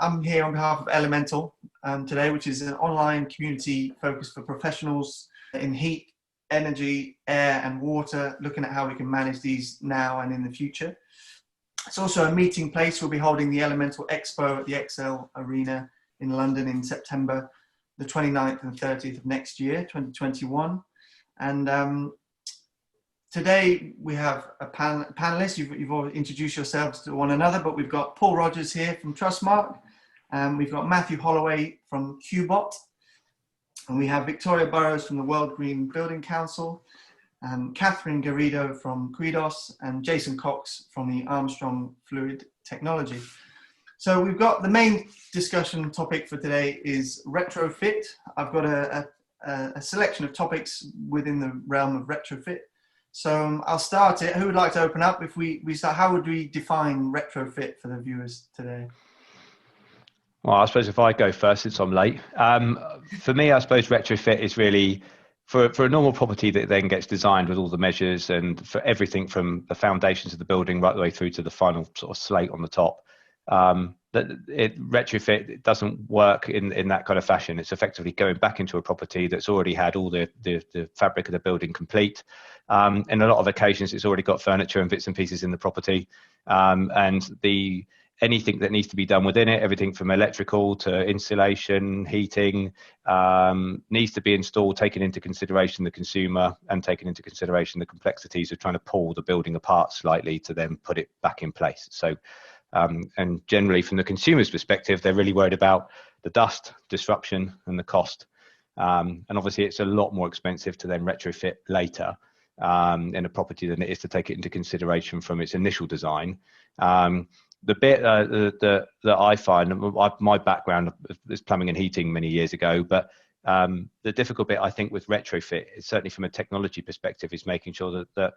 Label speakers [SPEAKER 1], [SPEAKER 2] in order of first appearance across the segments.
[SPEAKER 1] I'm here on behalf of Elemental today, which is an online community focused for professionals in heat, energy, air and water, looking at how we can manage these now and in the future. It's also a meeting place. We'll be holding the Elemental Expo at the XL Arena in London in September the 29th and 30th of next year, 2021. And today we have a panelist. You've all introduced yourselves to one another, but we've got Paul Rodgers here from Trustmark, and we've got Matthew Holloway from Quidos, and we have Victoria Burrows from the World Green Building Council, and Catherine Garrido from Quidos, and Jason Cox from the Armstrong Fluid Technology. So we've got the main discussion topic for today is retrofit. I've got a selection of topics within the realm of retrofit. So I'll start it. Who would like to open up? If we start, how would we define retrofit for the viewers today?
[SPEAKER 2] Well, I suppose if I go first, since I'm late. For me, I suppose retrofit is really for a normal property that then gets designed with all the measures and for everything from the foundations of the building right the way through to the final sort of slate on the top. Retrofit, it doesn't work in that kind of fashion. It's effectively going back into a property that's already had all the fabric of the building complete. In a lot of occasions, it's already got furniture and bits and pieces in the property, and anything that needs to be done within it, everything from electrical to insulation, heating, needs to be installed, taking into consideration the consumer and taking into consideration the complexities of trying to pull the building apart slightly to then put it back in place. So, and generally from the consumer's perspective, they're really worried about the dust, disruption and the cost. And obviously it's a lot more expensive to then retrofit later in a property than it is to take it into consideration from its initial design. The bit that I find, my background is plumbing and heating many years ago, but the difficult bit I think with retrofit, certainly from a technology perspective, is making sure that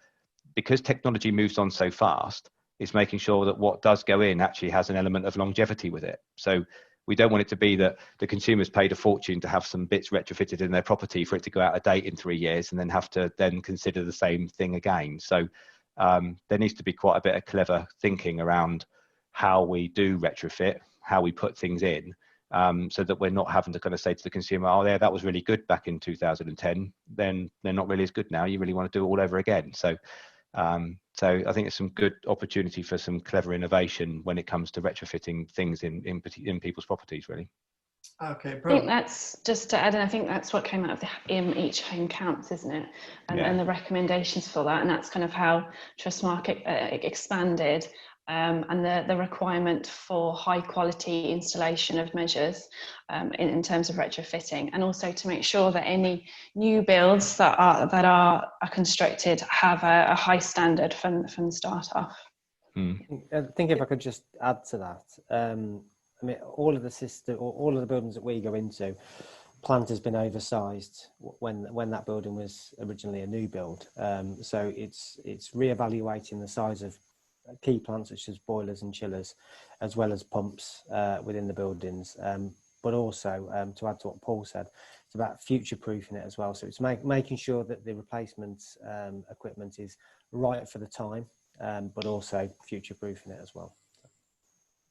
[SPEAKER 2] because technology moves on so fast, it's making sure that what does go in actually has an element of longevity with it. So we don't want it to be that the consumers paid a fortune to have some bits retrofitted in their property for it to go out of date in 3 years and then have to then consider the same thing again. So there needs to be quite a bit of clever thinking around how we do retrofit, how we put things in, so that we're not having to kind of say to the consumer, oh yeah, that was really good back in 2010, then they're not really as good now, you really want to do it all over again. So I think it's some good opportunity for some clever innovation when it comes to retrofitting things in people's properties, really.
[SPEAKER 1] Okay, brilliant.
[SPEAKER 3] I think that's just to add, and I think that's what came out of the Each Home Counts, isn't it? And the recommendations for that, and that's kind of how Trustmark expanded. And the requirement for high quality installation of measures in terms of retrofitting, and also to make sure that any new builds that are constructed have a high standard from the start off.
[SPEAKER 4] I think if I could just add to that, I mean, all of the buildings that we go into, plant has been oversized when that building was originally a new build. So it's reevaluating the size of key plants such as boilers and chillers, as well as pumps within the buildings. But also, to add to what Paul said, it's about future-proofing it as well. So it's making sure that the replacement equipment is right for the time, but also future-proofing it as well.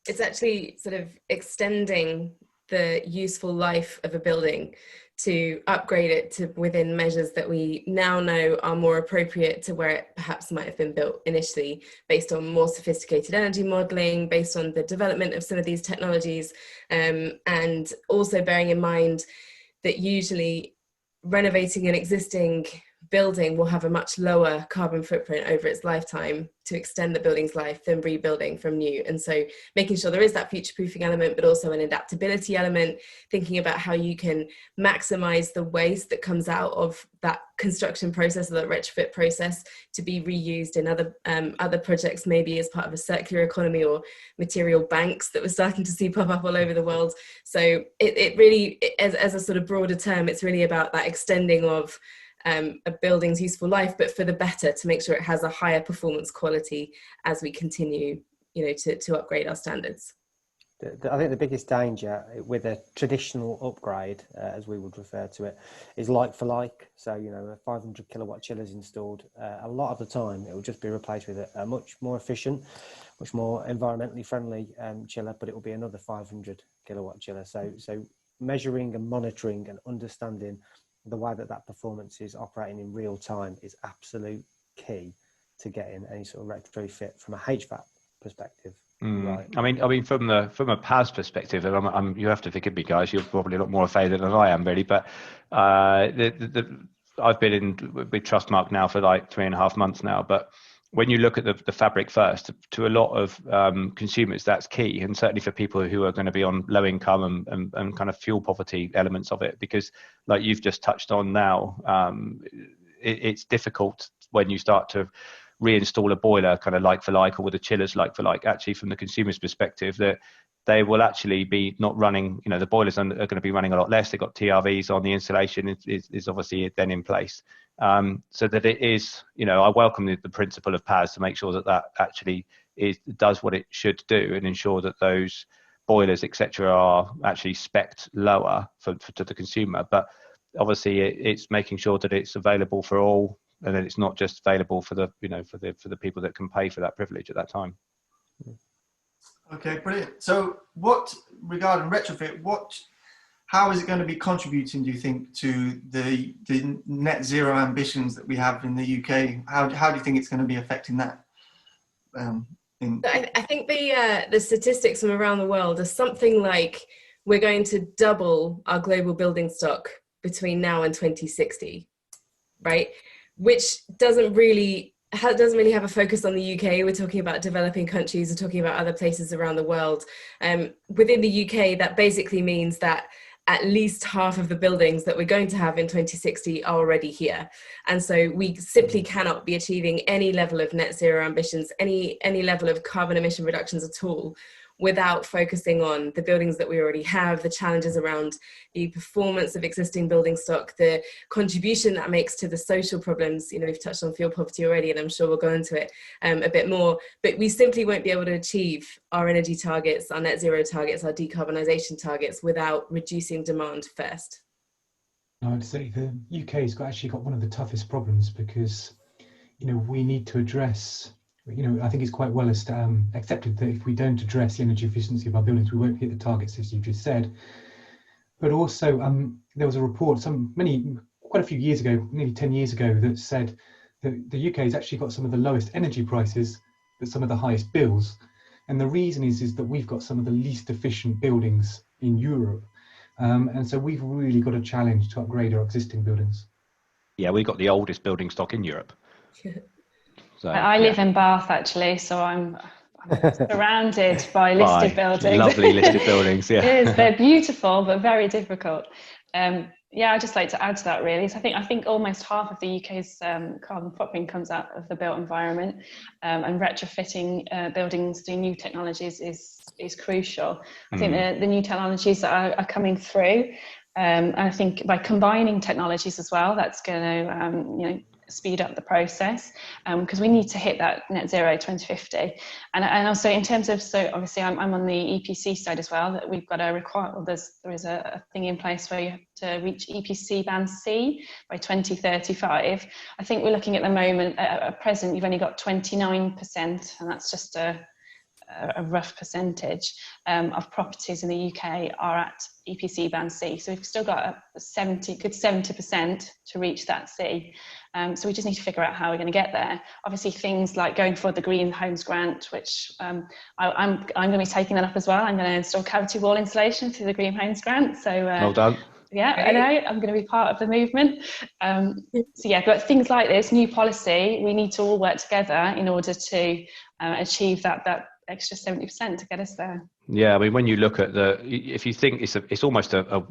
[SPEAKER 5] It's actually sort of extending the useful life of a building to upgrade it to within measures that we now know are more appropriate to where it perhaps might have been built initially, based on more sophisticated energy modelling, based on the development of some of these technologies, and also bearing in mind that usually renovating an existing building will have a much lower carbon footprint over its lifetime to extend the building's life than rebuilding from new. And so making sure there is that future-proofing element, but also an adaptability element, thinking about how you can maximize the waste that comes out of that construction process or that retrofit process to be reused in other projects, maybe as part of a circular economy or material banks that we're starting to see pop up all over the world. So it really, as a sort of broader term, it's really about that extending of a building's useful life, but for the better, to make sure it has a higher performance quality as we continue, to upgrade our standards.
[SPEAKER 4] I think the biggest danger with a traditional upgrade, as we would refer to it, is like for like. So, a 500 kilowatt chiller is installed. A lot of the time, it will just be replaced with a much more efficient, much more environmentally friendly chiller, but it will be another 500 kilowatt chiller. So measuring and monitoring and understanding the way that performance is operating in real time is absolute key to getting any sort of retrofit from a HVAC perspective. Right.
[SPEAKER 2] I mean, from a PAS perspective, and you have to forgive me, guys. You're probably a lot more favored than I am, really. But I've been with Trustmark now for like 3.5 months now. But when you look at the fabric first, to a lot of consumers, that's key, and certainly for people who are going to be on low income and kind of fuel poverty elements of it, because like you've just touched on now, it's difficult when you start to reinstall a boiler kind of like for like, or with the chillers like for like. Actually, from the consumer's perspective, that they will actually be not running, the boilers are going to be running a lot less. They've got TRVs on, the insulation is obviously then in place, so that it is, I welcome the principle of PAS to make sure that actually does what it should do, and ensure that those boilers etc are actually spec'd lower to the consumer. But obviously it's making sure that it's available for all, and then it's not just available for the for the people that can pay for that privilege at that time.
[SPEAKER 1] Okay, brilliant. So regarding retrofit, how is it going to be contributing, do you think, to the net zero ambitions that we have in the UK? How do you think it's going to be affecting that?
[SPEAKER 5] I think the statistics from around the world are something like we're going to double our global building stock between now and 2060, right? Which doesn't really have a focus on the UK. We're talking about developing countries, we're talking about other places around the world. Within the UK, that basically means that at least half of the buildings that we're going to have in 2060 are already here. And so we simply cannot be achieving any level of net zero ambitions, any level of carbon emission reductions at all, without focusing on the buildings that we already have, the challenges around the performance of existing building stock, the contribution that makes to the social problems. We've touched on fuel poverty already, and I'm sure we'll go into it a bit more, but we simply won't be able to achieve our energy targets, our net zero targets, our decarbonisation targets without reducing demand first.
[SPEAKER 6] I'd say the UK's actually got one of the toughest problems, because, we need to address, I think it's quite well accepted that if we don't address the energy efficiency of our buildings, we won't hit the targets, as you just said. But also, there was a report quite a few years ago, nearly 10 years ago, that said that the UK has actually got some of the lowest energy prices, but some of the highest bills. And the reason is that we've got some of the least efficient buildings in Europe. And so we've really got a challenge to upgrade our existing buildings.
[SPEAKER 2] Yeah, we've got the oldest building stock in Europe. So,
[SPEAKER 3] I live in Bath, actually, so I'm surrounded by listed buildings.
[SPEAKER 2] Lovely listed buildings, yeah.
[SPEAKER 3] It is. They're beautiful, but very difficult. I'd just like to add to that, really. So I think almost half of the UK's carbon footprint comes out of the built environment, and retrofitting buildings to new technologies is crucial. I think the new technologies that are coming through, and I think by combining technologies as well, that's going to speed up the process, because we need to hit that net zero 2050. And also in terms of, so obviously I'm on the EPC side as well, that we've got there is a thing in place where you have to reach EPC band C by 2035. I think we're looking at the moment, at present, you've only got 29%, and that's just a rough percentage of properties in the UK are at EPC band C. So we've still got a 70% to reach that C. So we just need to figure out how we're going to get there. Obviously, things like going for the Green Homes Grant, which I'm going to be taking that up as well. I'm going to install cavity wall insulation through the Green Homes Grant. So
[SPEAKER 2] well done.
[SPEAKER 3] Yeah, I know, I'm going to be part of the movement. But things like this, new policy, we need to all work together in order to achieve that extra 70% to get us there.
[SPEAKER 2] Yeah, I mean, when you look at if you think it's almost a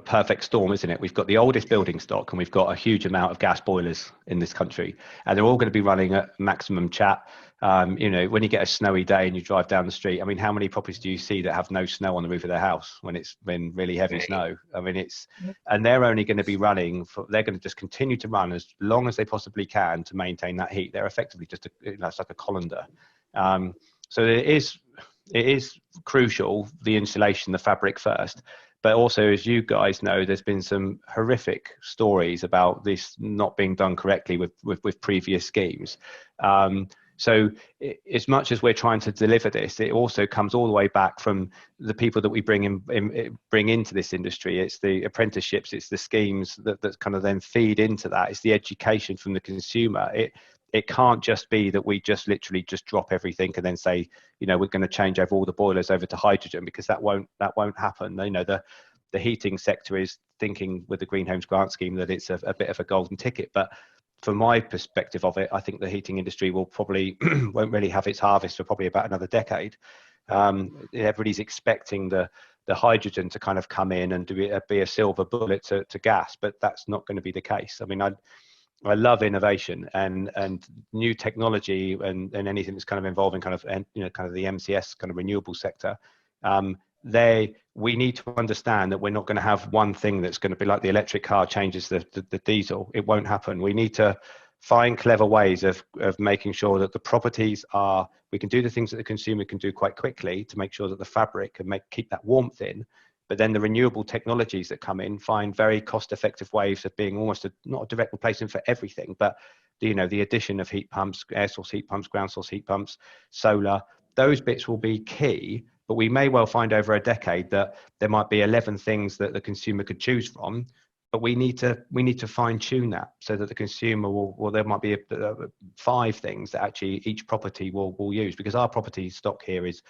[SPEAKER 2] perfect storm, isn't it? We've got the oldest building stock, and we've got a huge amount of gas boilers in this country, and they're all going to be running at maximum chat. When you get a snowy day and you drive down the street, I mean, how many properties do you see that have no snow on the roof of their house when it's been really heavy snow? I mean, and they're only going to be running they're going to just continue to run as long as they possibly can to maintain that heat. They're effectively just it's like a colander. So it is, it is crucial, the insulation, the fabric first. But also, as you guys know, there's been some horrific stories about this not being done correctly with previous schemes. So as much as we're trying to deliver this, it also comes all the way back from the people that we bring into this industry. It's the apprenticeships, it's the schemes that kind of then feed into that. It's the education from the consumer. It can't just be that we just literally just drop everything and then say, you know, we're going to change over all the boilers over to hydrogen, because that won't happen. You know, the heating sector is thinking with the Green Homes Grant Scheme that it's a bit of a golden ticket, but from my perspective of it, I think the heating industry will probably won't really have its harvest for probably about another decade. Everybody's expecting the hydrogen to kind of come in and be a silver bullet to gas, but that's not going to be the case. I mean, I love innovation and new technology and anything that's kind of involving kind of the MCS kind of renewable sector. We need to understand that we're not going to have one thing that's going to be like the electric car changes the diesel. It won't happen. We need to find clever ways of making sure that the properties we can do the things that the consumer can do quite quickly to make sure that the fabric can keep that warmth in. But then the renewable technologies that come in find very cost-effective ways of being almost not a direct replacement for everything, but the addition of heat pumps, air source heat pumps, ground source heat pumps, solar. Those bits will be key. But we may well find over a decade that there might be 11 things that the consumer could choose from, but we need to fine tune that so that the consumer there might be 5 things that actually each property will use, because our property stock here is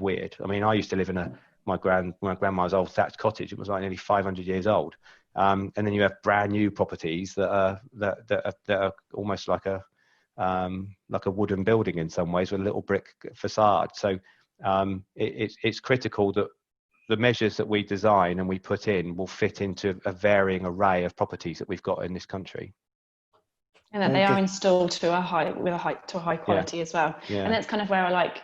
[SPEAKER 2] weird. I mean, I used to live in my grandma's old thatched cottage. It was like nearly 500 years old, and then you have brand new properties that are almost like a wooden building in some ways with a little brick facade. So it's critical that the measures that we design and we put in will fit into a varying array of properties that we've got in this country.
[SPEAKER 3] And that they are installed to a high quality as well.
[SPEAKER 2] Yeah.
[SPEAKER 3] And that's kind of where I like,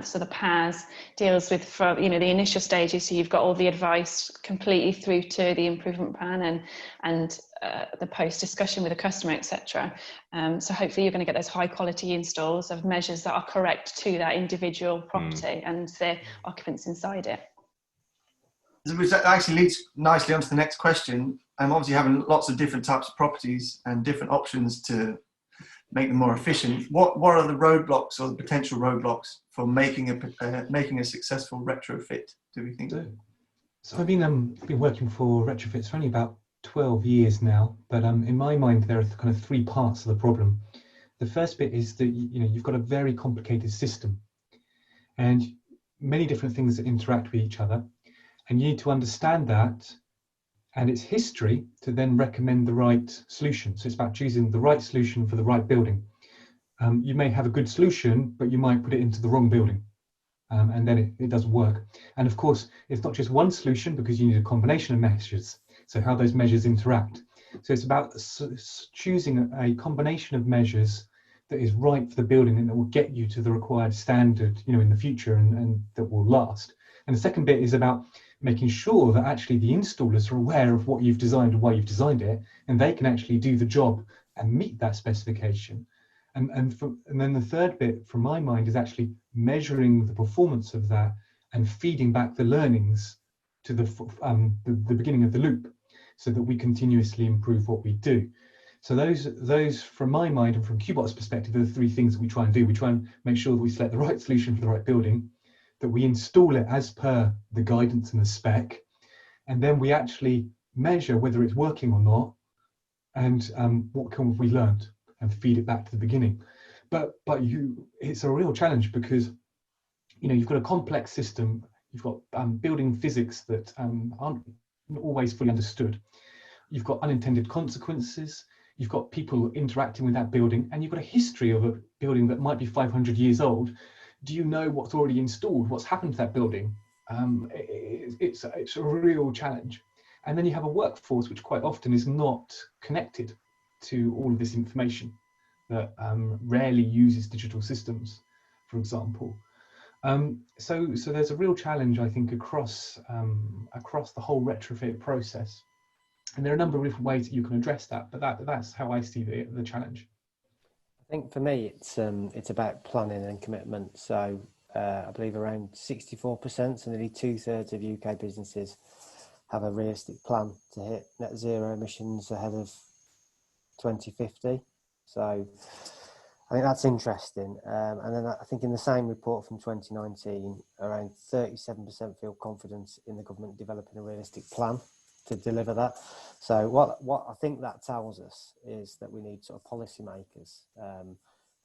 [SPEAKER 3] so the PAS deals with from, the initial stages. So you've got all the advice completely through to the improvement plan and the post discussion with the customer, etc. So hopefully you're going to get those high quality installs of measures that are correct to that individual property and the occupants inside it.
[SPEAKER 1] Which actually leads nicely onto the next question. I'm obviously having lots of different types of properties and different options to make them more efficient. What are the roadblocks or the potential roadblocks for making a successful retrofit, do we think?
[SPEAKER 6] So I've been working for retrofits for only about 12 years now, but in my mind there are kind of 3 parts of the problem. The first bit is that you've got a very complicated system and many different things that interact with each other. And you need to understand that and its history to then recommend the right solution. So it's about choosing the right solution for the right building. You may have a good solution, but you might put it into the wrong building, and then it doesn't work. And of course, it's not just one solution, because you need a combination of measures. So how those measures interact. So it's about choosing a combination of measures that is right for the building and that will get you to the required standard, in the future and that will last. And the second bit is about making sure that actually the installers are aware of what you've designed and why you've designed it, and they can actually do the job and meet that specification. And then the third bit, from my mind, is actually measuring the performance of that and feeding back the learnings to the beginning of the loop, so that we continuously improve what we do. So those, from my mind and from Qbot's perspective, are the 3 things that we try and do. We try and make sure that we select the right solution for the right building, that we install it as per the guidance and the spec, and then we actually measure whether it's working or not, and what can we learned, and feed it back to the beginning. But it's a real challenge, because you've got a complex system, you've got building physics that aren't always fully understood, you've got unintended consequences, you've got people interacting with that building, and you've got a history of a building that might be 500 years old. Do you know what's already installed, what's happened to that building? It's a real challenge. And then you have a workforce which quite often is not connected to all of this information, that rarely uses digital systems, for example. So there's a real challenge, I think, across the whole retrofit process. And there are a number of different ways that you can address that, but that's how I see the challenge.
[SPEAKER 4] I think for me, it's about planning and commitment. So I believe around 64%, so nearly 2/3 of UK businesses have a realistic plan to hit net zero emissions ahead of 2050. So I think that's interesting. And then I think in the same report from 2019, around 37% feel confident in the government developing a realistic plan to deliver that. So what I think that tells us is that we need sort of policymakers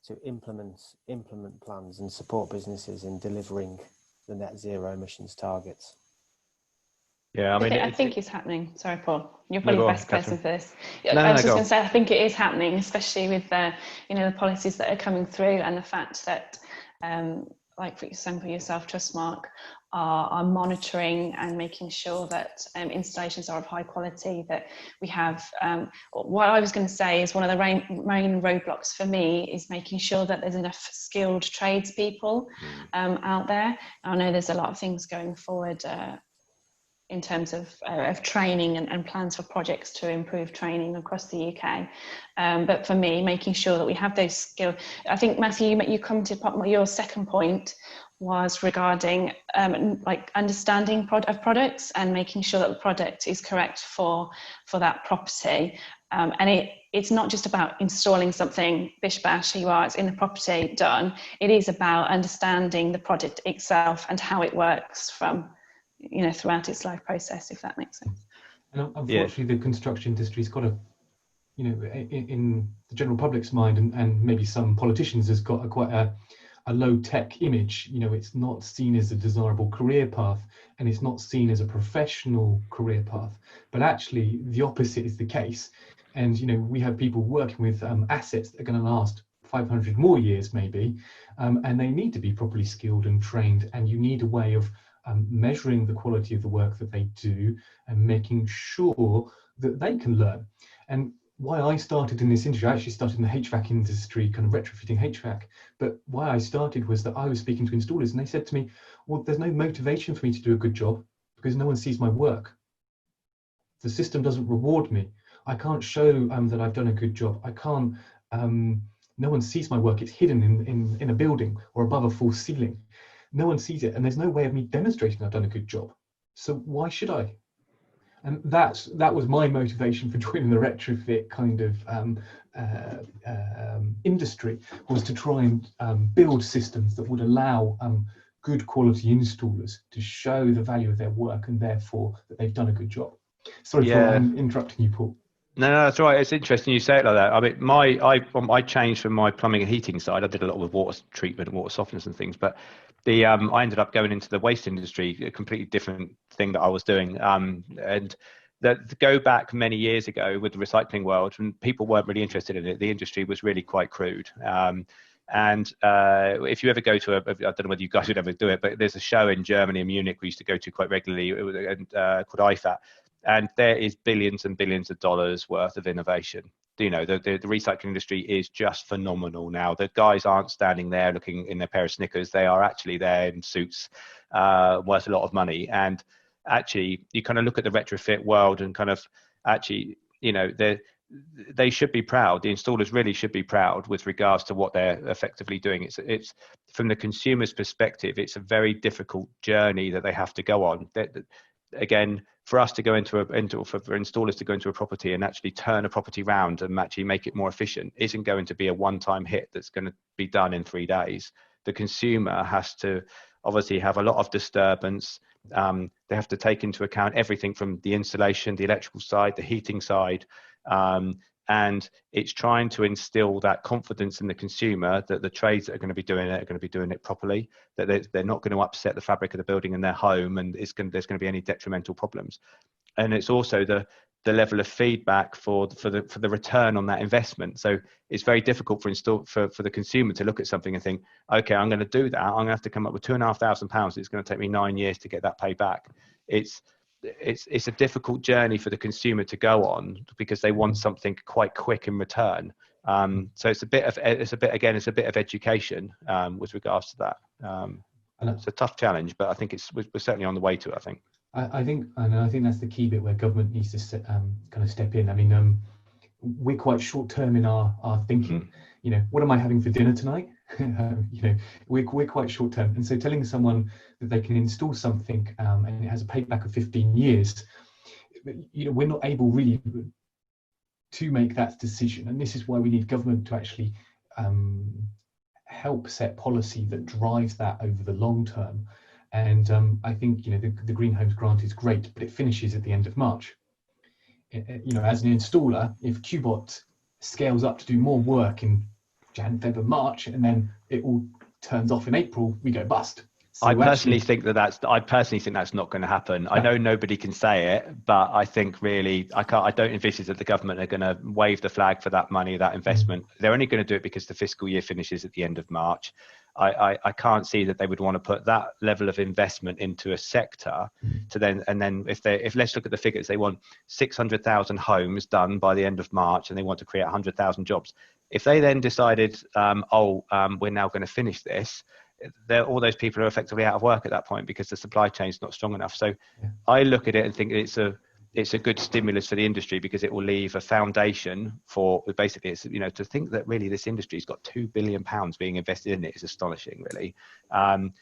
[SPEAKER 4] to implement plans and support businesses in delivering the net zero emissions targets.
[SPEAKER 2] Yeah, I mean,
[SPEAKER 3] I think it's happening. Sorry, Paul. You're
[SPEAKER 2] No,
[SPEAKER 3] probably
[SPEAKER 2] go
[SPEAKER 3] the
[SPEAKER 2] on,
[SPEAKER 3] best person
[SPEAKER 2] Catherine.
[SPEAKER 3] for this.
[SPEAKER 2] No,
[SPEAKER 3] I was just
[SPEAKER 2] go
[SPEAKER 3] going
[SPEAKER 2] on.
[SPEAKER 3] to say, I think it is happening, especially with the, the policies that are coming through, and the fact that, like for example, yourself, Trustmark, are monitoring and making sure that installations are of high quality. That we have. What I was going to say is one of the main roadblocks for me is making sure that there's enough skilled tradespeople out there. I know there's a lot of things going forward. In terms of training and plans for projects to improve training across the UK. But for me, making sure that we have those skills. I think, Matthew, you commented, your second point was regarding like understanding of products and making sure that the product is correct for that property. And it's not just about installing something, bish bash, here you are, it's in the property, done. It is about understanding the product itself and how it works from throughout its life process, if that makes sense.
[SPEAKER 6] And unfortunately, the construction industry's got in the general public's mind, and maybe some politicians, has got quite a low tech image. It's not seen as a desirable career path, and it's not seen as a professional career path. But actually, the opposite is the case. And we have people working with assets that are going to last 500 more years, maybe, and they need to be properly skilled and trained. And you need a way of measuring the quality of the work that they do and making sure that they can learn. And why I started in this industry, I actually started in the HVAC industry, kind of retrofitting HVAC. But why I started was that I was speaking to installers and they said to me, well, there's no motivation for me to do a good job because no one sees my work. The system doesn't reward me. I can't show that I've done a good job. I can't, no one sees my work. It's hidden in a building or above a false ceiling. No one sees it, and there's no way of me demonstrating I've done a good job. So why should I? And that was my motivation for joining the retrofit kind of industry, was to try and build systems that would allow good quality installers to show the value of their work and therefore that they've done a good job. Sorry for interrupting you, Paul.
[SPEAKER 2] No, that's right. It's interesting you say it like that. I mean, I changed from my plumbing and heating side. I did a lot with water treatment and water softeners and things, but I ended up going into the waste industry, a completely different thing that I was doing. And that go back many years ago with the recycling world, and people weren't really interested in it. The industry was really quite crude. And if you ever go to I don't know whether you guys would ever do it, but there's a show in Germany, in Munich, we used to go to quite regularly, called IFAT. And there is billions and billions of dollars worth of innovation. The recycling industry is just phenomenal now. The guys aren't standing there looking in their pair of Snickers. They are actually there in suits, worth a lot of money. And actually, you kind of look at the retrofit world and kind of actually, they should be proud. The installers really should be proud with regards to what they're effectively doing. It's from the consumer's perspective, it's a very difficult journey that they have to go on. Again, for us to go for installers to go into a property and actually turn a property round and actually make it more efficient isn't going to be a one-time hit that's going to be done in 3 days. The consumer has to obviously have a lot of disturbance. They have to take into account everything from the insulation, the electrical side, the heating side, and it's trying to instill that confidence in the consumer that the trades that are going to be doing it are going to be doing it properly, that they're not going to upset the fabric of the building in their home, and there's going to be any detrimental problems. And it's also the level of feedback for the return on that investment. So it's very difficult for the consumer to look at something and think, okay, I'm going to do that. I'm going to have to come up with £2,500. It's going to take me 9 years to get that paid back. It's a difficult journey for the consumer to go on because they want something quite quick in return. So it's a bit of education with regards to that. It's a tough challenge, but I think we're certainly on the way to it. I think
[SPEAKER 6] I think that's the key bit where government needs to kind of step in. I mean, we're quite short term in our thinking. What am I having for dinner tonight? we're quite short term, and so telling someone that they can install something and it has a payback of 15 years, we're not able really to make that decision. And this is why we need government to actually help set policy that drives that over the long term. And I think the Green Homes Grant is great, but it finishes at the end of March. As an installer, if QBot scales up to do more work in Jan, Feb, March, and then it all turns off in April, we go bust. So
[SPEAKER 2] I personally think that's not going to happen. I know nobody can say it, but I think really I don't envisage that the government are going to wave the flag for that money, that investment. They're only going to do it because the fiscal year finishes at the end of March. I can't see that they would want to put that level of investment into a sector to then if let's look at the figures, they want 600,000 homes done by the end of March, and they want to create 100,000 jobs. If they then decided, we're now going to finish this, all those people are effectively out of work at that point because the supply chain is not strong enough. So I look at it and think it's a good stimulus for the industry, because it will leave a foundation for basically to think that really this industry's got £2 billion being invested in it is astonishing, really. And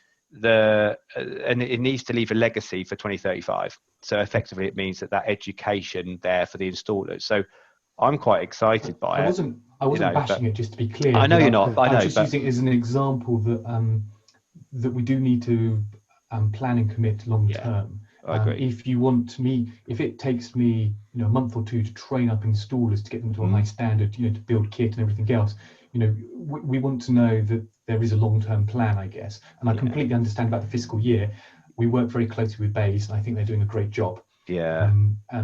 [SPEAKER 2] it needs to leave a legacy for 2035. So effectively it means that education there for the installers. So I'm quite excited by it.
[SPEAKER 6] I wasn't bashing it, just to be clear.
[SPEAKER 2] I know you're not. I know.
[SPEAKER 6] I'm just using it as an example that we do need to plan and commit long term.
[SPEAKER 2] I agree.
[SPEAKER 6] If it takes me a month or two to train up installers to get them to a high standard, to build kit and everything else, we want to know that there is a long-term plan, I guess. And I completely understand about the fiscal year. We work very closely with Bays, and I think they're doing a great job.
[SPEAKER 2] Yeah,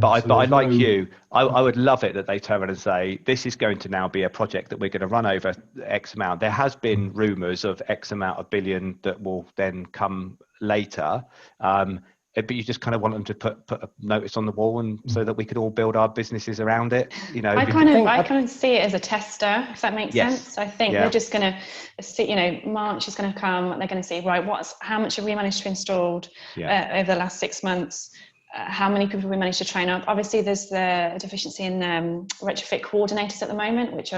[SPEAKER 2] but I like you. I would love it that they turn around and say, this is going to now be a project that we're going to run over X amount. There has been rumours of X amount of billion that will then come later. But you just kind of want them to put a notice on the wall, and so that we could all build our businesses around it. I
[SPEAKER 3] kind of see it as a tester, if that makes sense. I think they're just going to see, March is going to come. They're going to see, right, how much have we managed to install over the last 6 months? How many people we managed to train up? Obviously, there's the deficiency in retrofit coordinators at the moment, which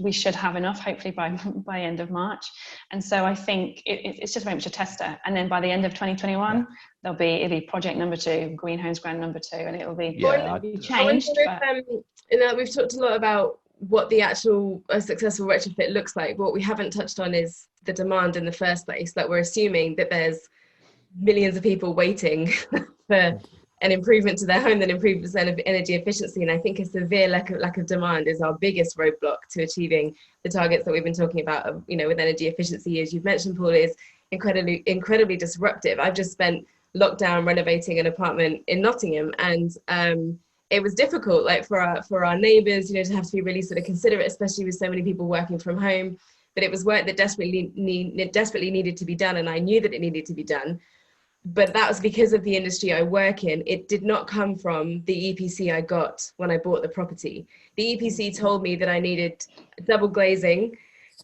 [SPEAKER 3] we should have enough, hopefully by end of March. And so I think it's just very much a tester. And then by the end of 2021, it'll be project number 2, Green Homes Grant number 2, and it'll be changed.
[SPEAKER 5] We've talked a lot about what the actual successful retrofit looks like. What we haven't touched on is the demand in the first place. Like, we're assuming that there's millions of people waiting for an improvement to their home that improves energy efficiency, and I think a severe lack of demand is our biggest roadblock to achieving the targets that we've been talking about. With energy efficiency, as you've mentioned, Paul, is incredibly disruptive. I've just spent lockdown renovating an apartment in Nottingham, and it was difficult, like for our neighbours, to have to be really sort of considerate, especially with so many people working from home. But it was work that desperately needed to be done, and I knew that it needed to be done. But that was because of the industry I work in. It did not come from the EPC I got when I bought the property. The EPC told me that I needed double glazing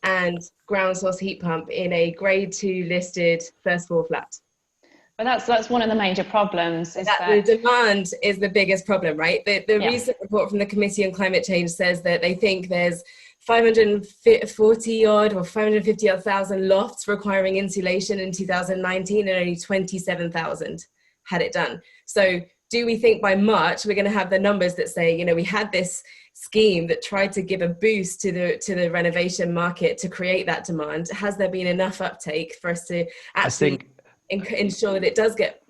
[SPEAKER 5] and ground source heat pump in a grade 2 listed first floor flat.
[SPEAKER 3] But that's one of the major problems. Is that
[SPEAKER 5] the demand is the biggest problem, right? The recent report from the Committee on Climate Change says that they think there's 540 odd or 550 odd thousand lofts requiring insulation in 2019, and only 27,000 had it done. So do we think by March we're going to have the numbers that say, we had this scheme that tried to give a boost to the renovation market to create that demand? Has there been enough uptake for us to actually ensure that it does get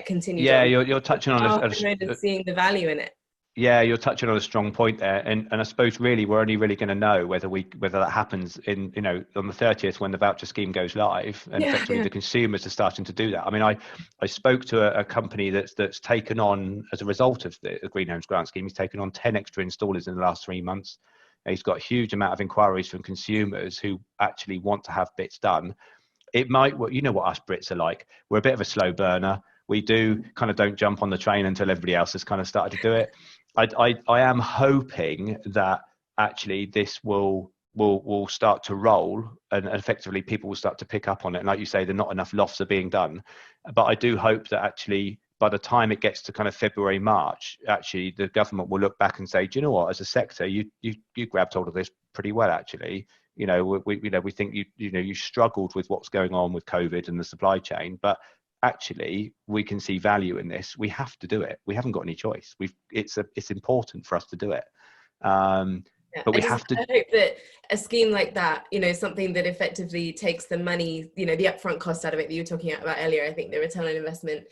[SPEAKER 5] continued?
[SPEAKER 2] Yeah, you're touching on
[SPEAKER 5] seeing the value in it.
[SPEAKER 2] Yeah, you're touching on a strong point there, and I suppose really we're only really going to know whether that happens in on the 30th when the voucher scheme goes live, and effectively the consumers are starting to do that. I mean, I spoke to a company that's taken on, as a result of the Green Homes Grant Scheme, he's taken on 10 extra installers in the last 3 months. He's got a huge amount of inquiries from consumers who actually want to have bits done. It might, what us Brits are like. We're a bit of a slow burner. We don't jump on the train until everybody else has kind of started to do it. I am hoping that actually this will start to roll, and effectively people will start to pick up on it. And like you say, not enough lofts are being done. But I do hope that actually by the time it gets to kind of February, March, actually the government will look back and say, do you know what, as a sector, you grabbed hold of this pretty well, actually. We think you struggled with what's going on with COVID and the supply chain, but actually we can see value in this. We have to do it. We haven't got any choice. It's important for us to do it. But I hope
[SPEAKER 5] that a scheme like that, something that effectively takes the money, the upfront cost out of it that you were talking about earlier, I think the return on investment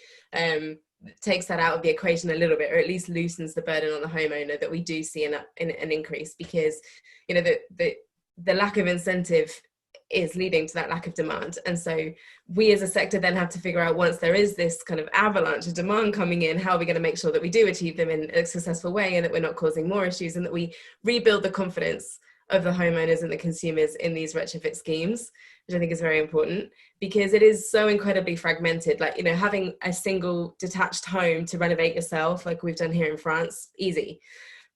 [SPEAKER 5] takes that out of the equation a little bit, or at least loosens the burden on the homeowner, that we do see an increase, because the lack of incentive is leading to that lack of demand. And so we as a sector then have to figure out, once there is this kind of avalanche of demand coming in, how are we going to make sure that we do achieve them in a successful way, and that we're not causing more issues, and that we rebuild the confidence of the homeowners and the consumers in these retrofit schemes, which I think is very important, because it is so incredibly fragmented. Like, having a single detached home to renovate yourself, like we've done here in France, easy.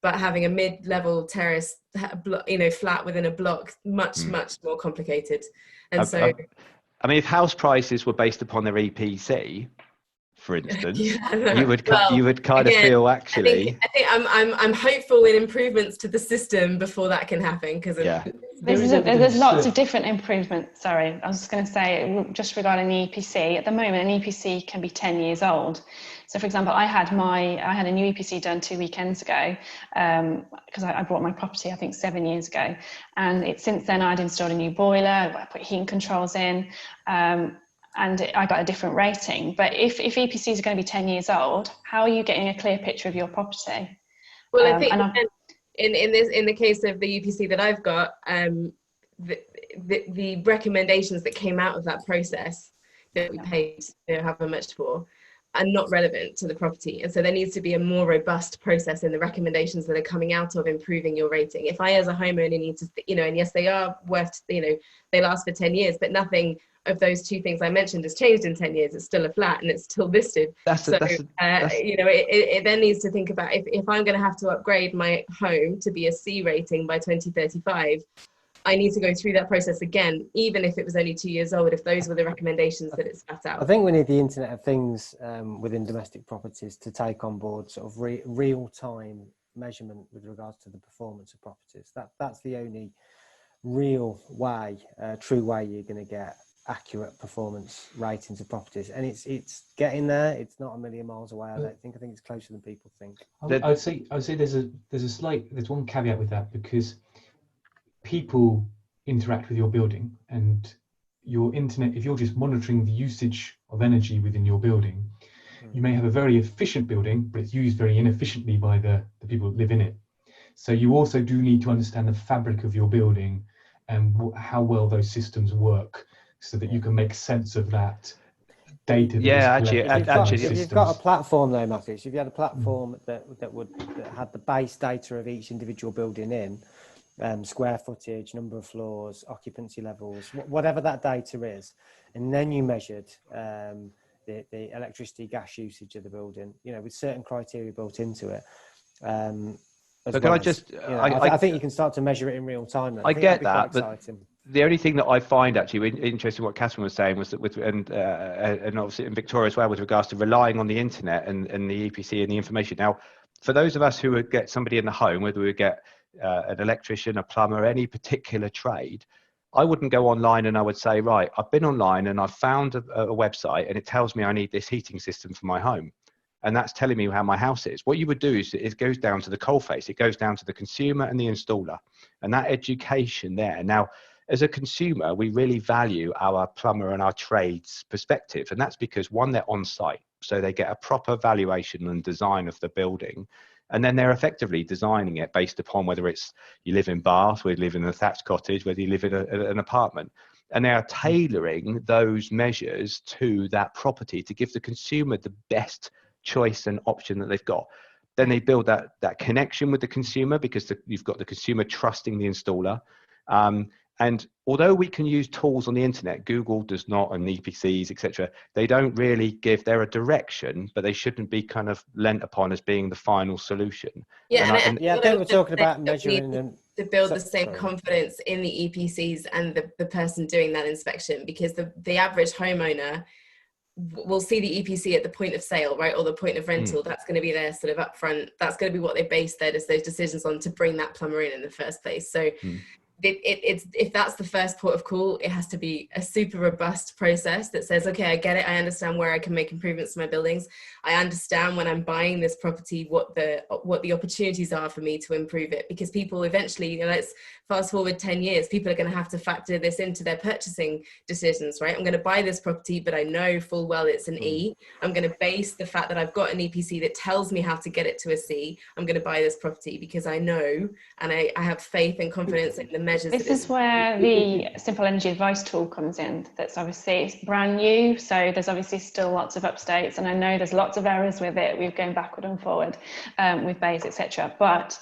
[SPEAKER 5] But having a mid-level terrace, flat within a block, much more complicated. And
[SPEAKER 2] if house prices were based upon their EPC, for instance, you would kind of feel, actually.
[SPEAKER 5] I think I'm hopeful in improvements to the system before that can happen, because
[SPEAKER 3] there's lots of different improvements. Sorry, I was just going to say, just regarding the EPC. At the moment, an EPC can be 10 years old. So, for example, I had a new EPC done 2 weekends ago, because I bought my property, I think 7 years ago, and since then I'd installed a new boiler, I put heating controls in, and I got a different rating. But if EPCs are going to be 10 years old, how are you getting a clear picture of your property?
[SPEAKER 5] Well, I think in the case of the UPC that I've got, the recommendations that came out of that process that we paid however much for are not relevant to the property. And so there needs to be a more robust process in the recommendations that are coming out of improving your rating. If I, as a homeowner, need to, and yes, they are worth, they last for 10 years, but nothing of those two things I mentioned has changed in 10 years. It's still a flat and it's still listed. It then needs to think about, if I'm going to have to upgrade my home to be a C rating by 2035, I need to go through that process again, even if it was only 2 years old, if those were the recommendations that it spat out.
[SPEAKER 4] I think we need the Internet of Things within domestic properties to take on board sort of real-time measurement with regards to the performance of properties. That's the only real way, true way you're going to get accurate performance ratings of properties, and it's getting there. It's not a million miles away. I think it's closer than people think.
[SPEAKER 6] I would say there's one caveat with that, because people interact with your building, and your internet, if you're just monitoring the usage of energy within your building, you may have a very efficient building, but it's used very inefficiently by the people that live in it. So you also do need to understand the fabric of your building and how well those systems work, so that you can make sense of that data.
[SPEAKER 4] If you've got a platform though, Matthew, if you had a platform that had the base data of each individual building in, square footage, number of floors, occupancy levels, whatever that data is, and then you measured the electricity, gas usage of the building, with certain criteria built into it.
[SPEAKER 2] But can I just?
[SPEAKER 4] I think you can start to measure it in real time.
[SPEAKER 2] I get that, but the only thing that I find actually interesting, what Catherine was saying, was that and obviously in Victoria as well, with regards to relying on the internet and the EPC and the information. Now, for those of us who would get somebody in the home, whether we get an electrician, a plumber, any particular trade, I wouldn't go online and I would say, right, I've been online and I've found a website and it tells me I need this heating system for my home. And that's telling me how my house is. What you would do is it goes down to the coalface. It goes down to the consumer and the installer, and that education there. Now, as a consumer, we really value our plumber and our trades perspective. And that's because, one, they're on site, so they get a proper valuation and design of the building. And then they're effectively designing it based upon whether it's you live in Bath, whether you live in a thatched cottage, whether you live in an apartment. And they are tailoring those measures to that property to give the consumer the best choice and option that they've got. Then they build that connection with the consumer, because you've got the consumer trusting the installer. And although we can use tools on the internet, Google does not, and EPCs, etc., they don't really they're a direction, but they shouldn't be kind of lent upon as being the final solution.
[SPEAKER 5] I
[SPEAKER 4] think we're talking about measuring
[SPEAKER 5] to build the same confidence in the EPCs and the person doing that inspection, because the average homeowner we'll see the EPC at the point of sale, right, or the point of rental. That's going to be their sort of upfront. That's going to be what they base those decisions on to bring that plumber in the first place. So it's if that's the first port of call, it has to be a super robust process that says, okay, I get it, I understand where I can make improvements to my buildings, I understand when I'm buying this property what the opportunities are for me to improve it, because people eventually, let's fast forward 10 years, people are going to have to factor this into their purchasing decisions, right? I'm going to buy this property, but I know full well it's an E. I'm going to base the fact that I've got an EPC that tells me how to get it to a C. I'm going to buy this property because I know, and I have faith and confidence in the measures.
[SPEAKER 3] This is where the simple energy advice tool comes in. That's obviously, it's brand new, so there's obviously still lots of updates, and I know there's lots of errors with it. We're going backward and forward with bays, etc. But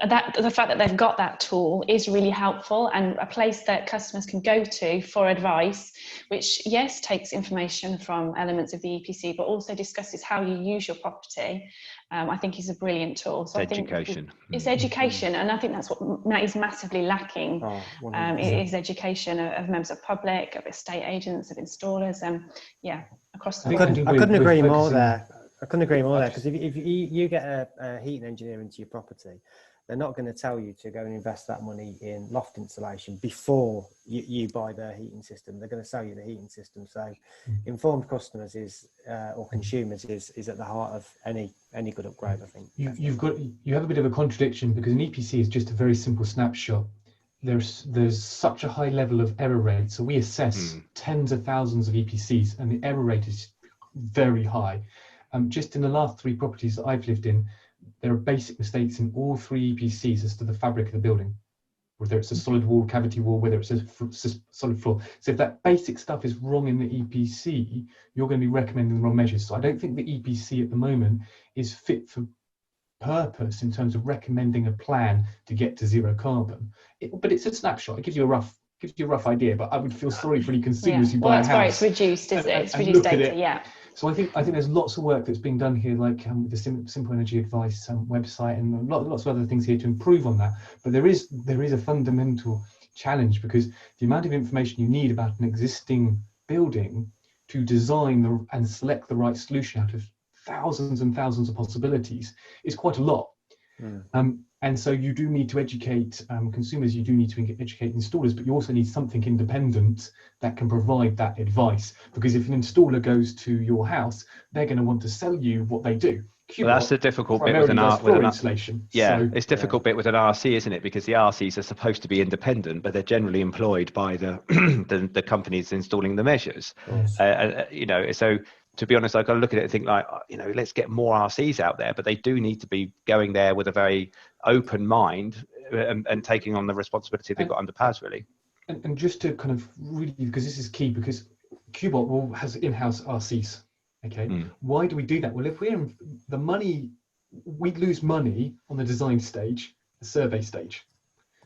[SPEAKER 3] the fact that they've got that tool is really helpful, and a place that customers can go to for advice, which yes takes information from elements of the EPC, but also discusses how you use your property. I think is a brilliant tool. So
[SPEAKER 2] education.
[SPEAKER 3] It's education, and I think that's what is massively lacking. It is education of members of public, of estate agents, of installers, across the board.
[SPEAKER 4] I couldn't agree more there. I couldn't agree more there, because if you get a heating engineer into your property, they're not going to tell you to go and invest that money in loft insulation before you buy their heating system. They're going to sell you the heating system. So informed customers or consumers is at the heart of any good upgrade, I think.
[SPEAKER 6] You have a bit of a contradiction, because an EPC is just a very simple snapshot. There's such a high level of error rate. So we assess tens of thousands of EPCs, and the error rate is very high. Just in the last 3 properties that I've lived in, there are basic mistakes in all 3 EPCs as to the fabric of the building, whether it's a solid wall, cavity wall, whether it's a solid floor. So if that basic stuff is wrong in the EPC, you're going to be recommending the wrong measures. So I don't think the EPC at the moment is fit for purpose in terms of recommending a plan to get to zero carbon. But it's a snapshot. It gives you a rough idea. But I would feel sorry for any consumers who buy a house.
[SPEAKER 3] Well, that's why it's reduced, is it? It's reduced data, yeah.
[SPEAKER 6] So I think there's lots of work that's being done here, like with the Simple Energy Advice website, and lots of other things here to improve on that. But there is a fundamental challenge, because the amount of information you need about an existing building to design and select the right solution out of thousands and thousands of possibilities is quite a lot. And so you do need to educate consumers, you do need to educate installers, but you also need something independent that can provide that advice. Because if an installer goes to your house, they're going to want to sell you what they do.
[SPEAKER 2] Well, that's the difficult bit with an
[SPEAKER 6] insulation.
[SPEAKER 2] Yeah,
[SPEAKER 6] so,
[SPEAKER 2] it's difficult bit with an RC, isn't it? Because the RCs are supposed to be independent, but they're generally employed by the the companies installing the measures. So to be honest, I've got to look at it and think let's get more RCs out there, but they do need to be going there with a very open mind and taking on the responsibility they've got under PAS, really.
[SPEAKER 6] And just to kind of really, because this is key, because Qbot has in-house RCs. Okay, why do we do that? Well, if we're in the money, we lose money on the design stage, the survey stage,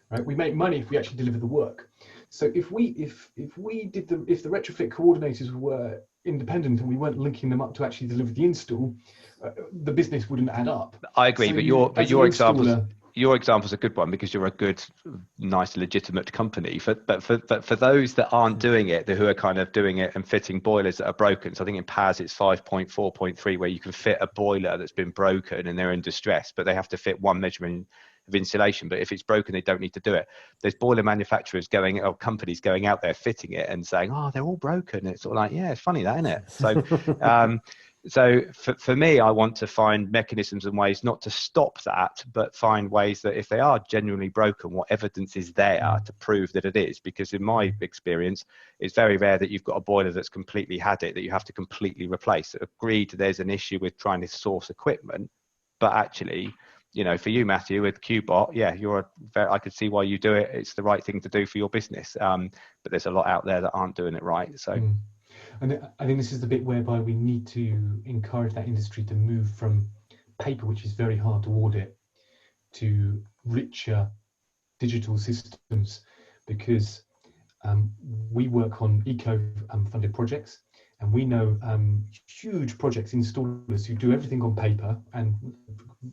[SPEAKER 6] right? We make money if we actually deliver the work. So if the retrofit coordinators were independent and we weren't linking them up to actually deliver the install, the business wouldn't add up.
[SPEAKER 2] I agree, so your example's a good one, because you're a good, nice, legitimate company. But for those that aren't doing it, who are kind of doing it and fitting boilers that are broken, so I think in PAS it's 5.4.3, where you can fit a boiler that's been broken and they're in distress, but they have to fit one measurement of insulation. But if it's broken, they don't need to do it. There's boiler manufacturers companies going out there fitting it and saying, oh, they're all broken. It's sort of like, yeah, it's funny that, isn't it? So so for me, I want to find mechanisms and ways not to stop that, but find ways that if they are genuinely broken, what evidence is there to prove that it is? Because in my experience, it's very rare that you've got a boiler that's completely had it, that you have to completely replace. Agreed, there's an issue with trying to source equipment, but actually, for you, Matthew, with Qbot, I could see why you do it. It's the right thing to do for your business. But there's a lot out there that aren't doing it right. So.
[SPEAKER 6] And I think this is the bit whereby we need to encourage that industry to move from paper, which is very hard to audit, to richer digital systems, because we work on eco-funded projects, and we know huge projects installers who do everything on paper and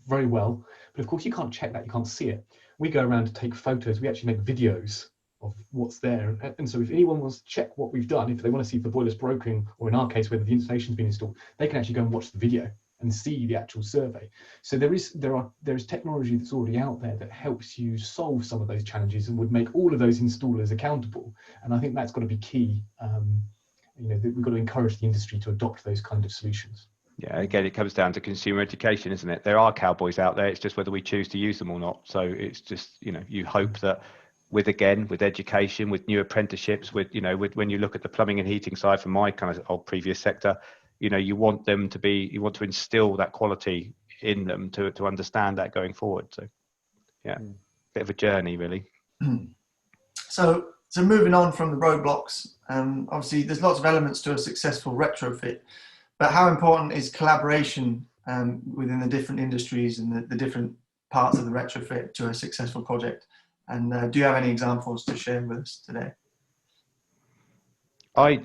[SPEAKER 6] very well, but of course you can't check that, you can't see it. We go around to take photos, we actually make videos of what's there. And so if anyone wants to check what we've done, if they want to see if the boiler's broken, or in our case, whether the installation's been installed, they can actually go and watch the video and see the actual survey. So there is technology that's already out there that helps you solve some of those challenges and would make all of those installers accountable. And I think that's got to be key. We've got to encourage the industry to adopt those kind of solutions.
[SPEAKER 2] Yeah, again, it comes down to consumer education, isn't it? There are cowboys out there. It's just whether we choose to use them or not. So it's just, you hope that with education, with new apprenticeships, with when you look at the plumbing and heating side from my kind of old previous sector, you want to instill that quality in them to understand that going forward. So yeah, bit of a journey really.
[SPEAKER 1] So moving on from the roadblocks, obviously there's lots of elements to a successful retrofit, but how important is collaboration within the different industries and the different parts of the retrofit to a successful project? And do you have any examples to share with us today?
[SPEAKER 2] I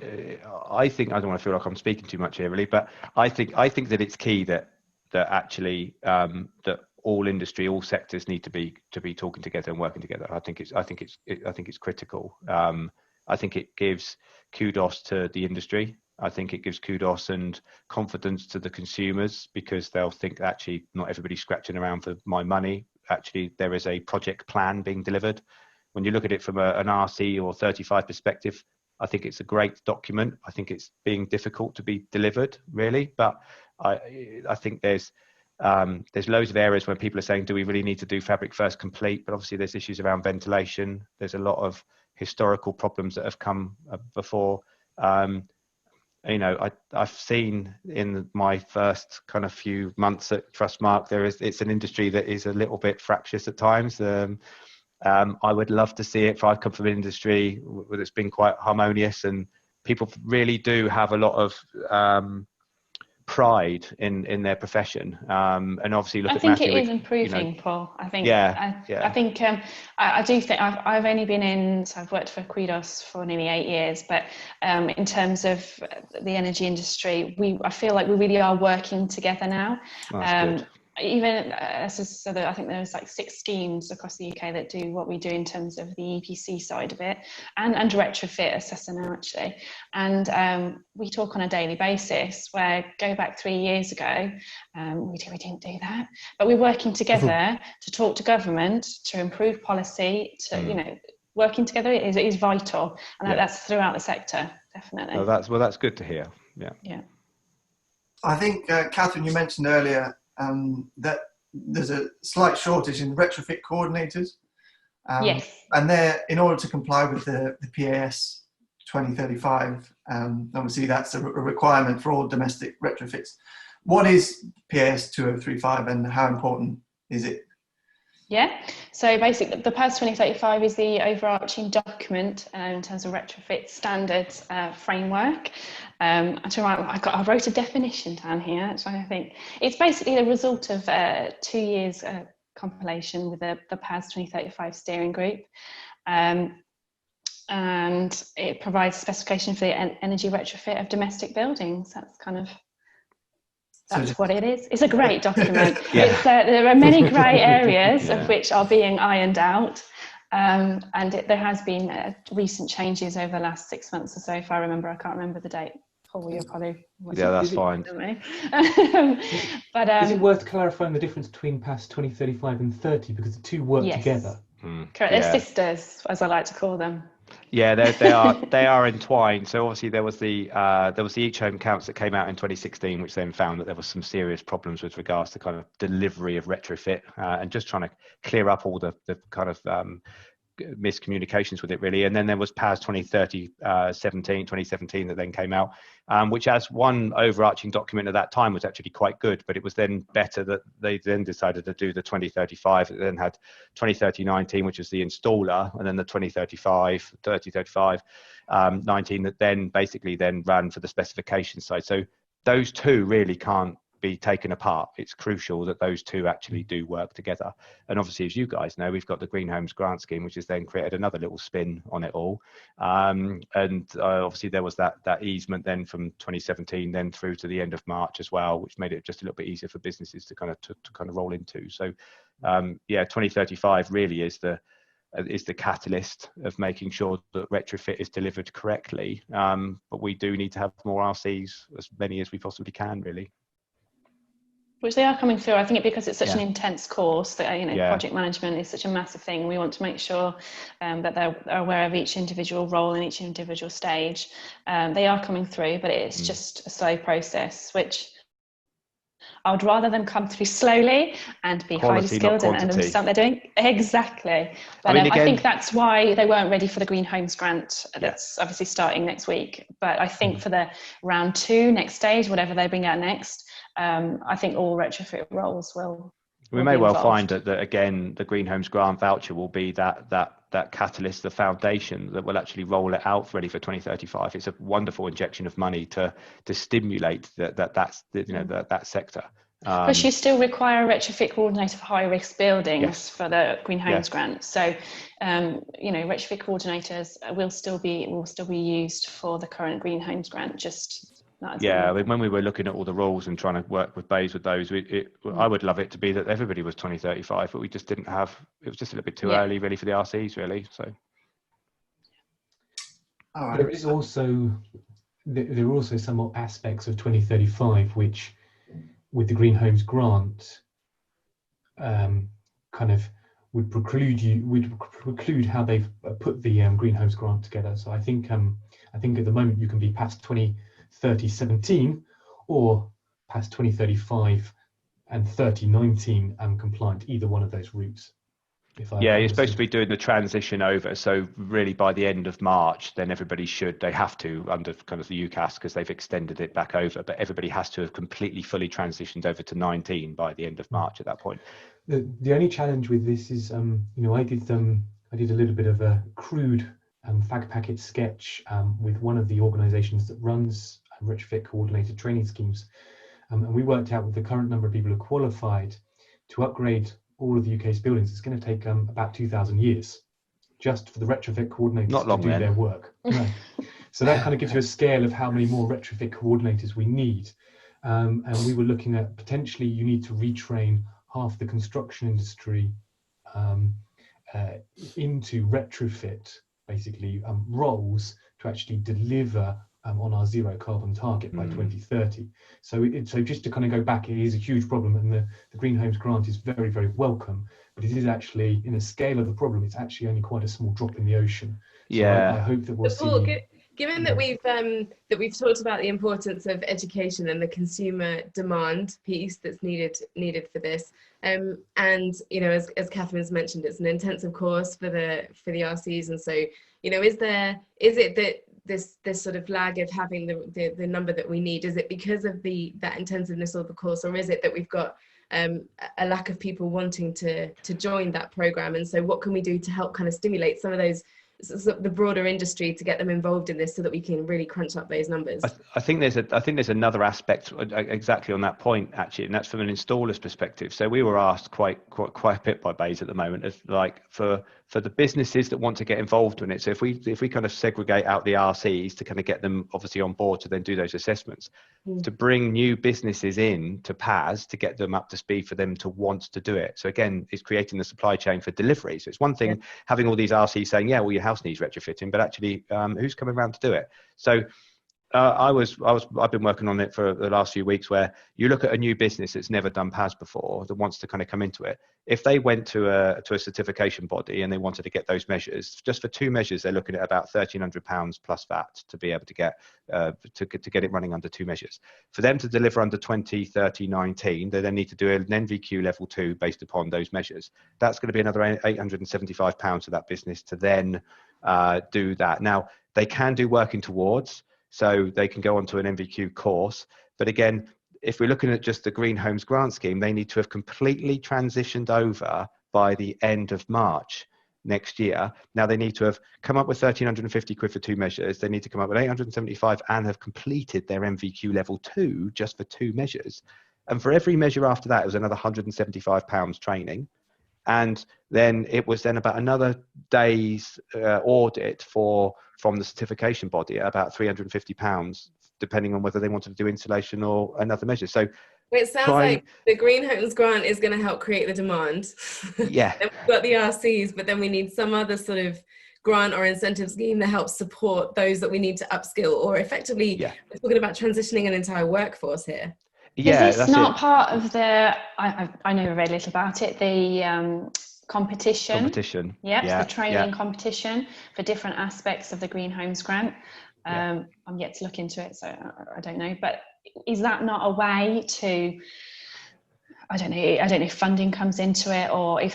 [SPEAKER 2] think, I don't want to feel like I'm speaking too much here really, but I think that it's key that actually that all industry, all sectors need to be talking together and working together. I think it's critical. I think it gives kudos to the industry. I think it gives kudos and confidence to the consumers, because they'll think actually not everybody's scratching around for my money. Actually, there is a project plan being delivered. When you look at it from an RC or 35 perspective, I think it's a great document. I think it's being difficult to be delivered, really. But I think there's loads of areas where people are saying, do we really need to do fabric first complete? But obviously there's issues around ventilation. There's a lot of historical problems that have come before. I've seen in my first kind of few months at Trustmark, it's an industry that is a little bit fractious at times. I would love to see it. I've come from an industry that's been quite harmonious, and people really do have a lot of pride in their profession. And obviously, look
[SPEAKER 3] I
[SPEAKER 2] at
[SPEAKER 3] think
[SPEAKER 2] Matthew,
[SPEAKER 3] it is improving, Paul. I think. I think I do think I've only been so I've worked for Quidos for nearly 8 years, but in terms of the energy industry, I feel like we really are working together now.
[SPEAKER 2] That's good.
[SPEAKER 3] Even I think there's like 6 schemes across the UK that do what we do in terms of the EPC side of it, and retrofit assessor now actually. And we talk on a daily basis, where go back 3 years ago, we didn't do that, but we're working together to talk to government, to improve policy, to working together is vital, and that's throughout the sector, definitely.
[SPEAKER 2] That's good to hear. Yeah.
[SPEAKER 1] I think Catherine, you mentioned earlier that there's a slight shortage in retrofit coordinators.
[SPEAKER 3] Yes.
[SPEAKER 1] And they're, in order to comply with the PAS 2035, obviously that's a requirement for all domestic retrofits. What is PAS 2035 and how important is it?
[SPEAKER 3] Yeah, so basically the PAS 2035 is the overarching document in terms of retrofit standards framework. I wrote a definition down here, so I think it's basically the result of 2 years compilation with the PAS 2035 steering group. And it provides specification for the energy retrofit of domestic buildings. That's what it is. It's a great document. There are many grey areas of which are being ironed out. And there has been recent changes over the last 6 months or so, if I remember. I can't remember the date. Paul, you're probably...
[SPEAKER 2] Yeah, that's fine.
[SPEAKER 3] But,
[SPEAKER 6] is it worth clarifying the difference between PAS 2035 and 30? Because the two work together.
[SPEAKER 3] Correct. They're sisters, as I like to call them.
[SPEAKER 2] Yeah, they are entwined. So obviously there was the Each Home Counts that came out in 2016, which then found that there was some serious problems with regards to kind of delivery of retrofit and just trying to clear up all the kind of miscommunications with it really. And then there was PAS 2017 that then came out, which as one overarching document at that time was actually quite good, but it was then better that they then decided to do the 2035. It then had 2030-19, which was the installer, and then the 2035 19 that then basically then ran for the specification side. So those two really can't be taken apart. It's crucial that those two actually do work together. And obviously, as you guys know, we've got the Green Homes Grant Scheme, which has then created another little spin on it all. Obviously there was that easement then from 2017 then through to the end of March as well, which made it just a little bit easier for businesses to kind of roll into. So 2035 really is is the catalyst of making sure that retrofit is delivered correctly. But we do need to have more RCs, as many as we possibly can, really.
[SPEAKER 3] Which they are coming through. I think because it's such an intense course that, project management is such a massive thing. We want to make sure that they're aware of each individual role in each individual stage. They are coming through, but it's just a slow process, which I would rather them come through slowly and be highly skilled and understand what they're doing. Exactly. But I think that's why they weren't ready for the Green Homes grant that's obviously starting next week. But I think for the round 2, next stage, whatever they bring out next, I think all retrofit roles will.
[SPEAKER 2] We may well find that again, the Green Homes grant voucher will be that catalyst, the foundation that will actually roll it out ready for 2035. It's a wonderful injection of money to stimulate that sector.
[SPEAKER 3] Plus, you still require a retrofit coordinator for high risk buildings for the Green Homes grant. So, retrofit coordinators will still be used for the current Green Homes grant.
[SPEAKER 2] When we were looking at all the rules and trying to work with those, I would love it to be that everybody was 2035, but we just didn't have. It was just a little bit too early, really, for the RCs, really. So,
[SPEAKER 6] there is also there are also some aspects of 2035 which, with the Green Homes grant, kind of would preclude how they've put the Green Homes grant together. So I think at the moment you can be past 2030-17 or past 2035 and 30-19 compliant, either one of those routes.
[SPEAKER 2] You're supposed to be doing the transition over. So really by the end of March, then they have to, under kind of the UCAS, because they've extended it back over, but everybody has to have completely fully transitioned over to 19 by the end of March at that point.
[SPEAKER 6] The only challenge with this is, I did a little bit of a crude fag packet sketch with one of the organisations that runs retrofit coordinated training schemes, and we worked out with the current number of people who are qualified to upgrade all of the UK's buildings. It's going to take about 2,000 years just for the retrofit coordinators to do their work. No. So that kind of gives you a scale of how many more retrofit coordinators we need, and we were looking at potentially you need to retrain half the construction industry into retrofit basically roles to actually deliver on our zero carbon target by 2030. So just to kind of go back, it is a huge problem, and the Green Homes grant is very, very welcome, but it is actually, in the scale of the problem, it's actually only quite a small drop in the ocean. So I hope that we'll see.
[SPEAKER 5] Given that we've talked about the importance of education and the consumer demand piece that's needed for this, and as Catherine's mentioned, it's an intensive course for the RCs, and so is it that this sort of lag of having the number that we need, is it because of that intensiveness of the course, or is it that we've got a lack of people wanting to join that program? And so what can we do to help kind of stimulate some of those, the broader industry, to get them involved in this so that we can really crunch up those numbers?
[SPEAKER 2] I think there's another aspect exactly on that point, actually, and that's from an installer's perspective. So we were asked quite a bit by Bays at the moment, as like for the businesses that want to get involved in it. So if we kind of segregate out the RCs to kind of get them obviously on board to then do those assessments, to bring new businesses in to PAS, to get them up to speed for them to want to do it. So again, it's creating the supply chain for delivery. So it's one thing having all these RCs saying, well, your house needs retrofitting, but actually who's coming around to do it? So I've been working on it for the last few weeks, where you look at a new business that's never done PAS before, that wants to kind of come into it. If they went to a certification body and they wanted to get those measures, just for 2 measures, they're looking at about £1,300 plus VAT to be able to get to get it running under 2 measures. For them to deliver under 20, 30, 19, they then need to do an NVQ level 2 based upon those measures. That's going to be another £875 for that business to then do that. Now, they can do working towards, so they can go onto an NVQ course. But again, if we're looking at just the Green Homes grant scheme, they need to have completely transitioned over by the end of March next year. Now they need to have come up with £1,350 for 2 measures. They need to come up with 875 and have completed their NVQ level 2 just for 2 measures. And for every measure after that, it was another £175 training. And then it was then about another day's audit from the certification body at about £350, depending on whether they wanted to do insulation or another measure. So
[SPEAKER 5] Well, it sounds like the Green Homes Grant is going to help create the demand.
[SPEAKER 2] Yeah.
[SPEAKER 5] Then we've got the RCs, but then we need some other sort of grant or incentive scheme that helps support those that we need to upskill, or effectively, we're talking about transitioning an entire workforce here.
[SPEAKER 2] Yeah,
[SPEAKER 3] is this not part of the, I know very little about it, the competition? Yep, the training competition for different aspects of the Green Homes Grant. I'm yet to look into it, so I don't know. But is that not a way to, I don't know if funding comes into it, or if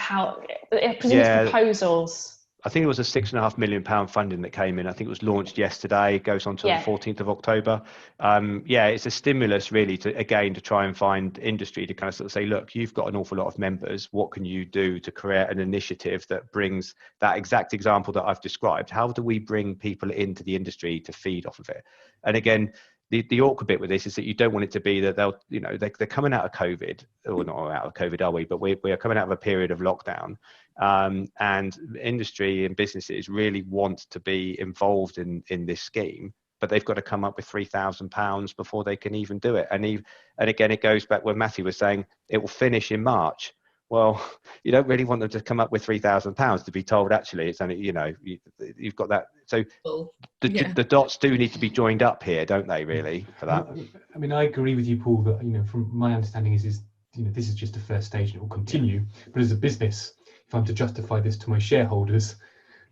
[SPEAKER 3] proposals.
[SPEAKER 2] I think it was a £6.5 million funding that came in. I think it was launched yesterday. It goes on till the 14th of October. It's a stimulus really to try and find industry to kind of sort of say, look, you've got an awful lot of members. What can you do to create an initiative that brings that exact example that I've described? How do we bring people into the industry to feed off of it? And again, the awkward bit with this is that you don't want it to be that they're coming out of COVID, or not out of COVID, are we? But we are coming out of a period of lockdown. And industry and businesses really want to be involved in this scheme, but they've got to come up with £3,000 before they can even do it. And again, it goes back when Matthew was saying it will finish in March. Well, you don't really want them to come up with £3,000 to be told, actually, it's only, you've got that. So the dots do need to be joined up here, don't they, really, for that?
[SPEAKER 6] I mean, I agree with you, Paul, that, from my understanding is this is just a first stage and it will continue. But as a business, if I'm to justify this to my shareholders,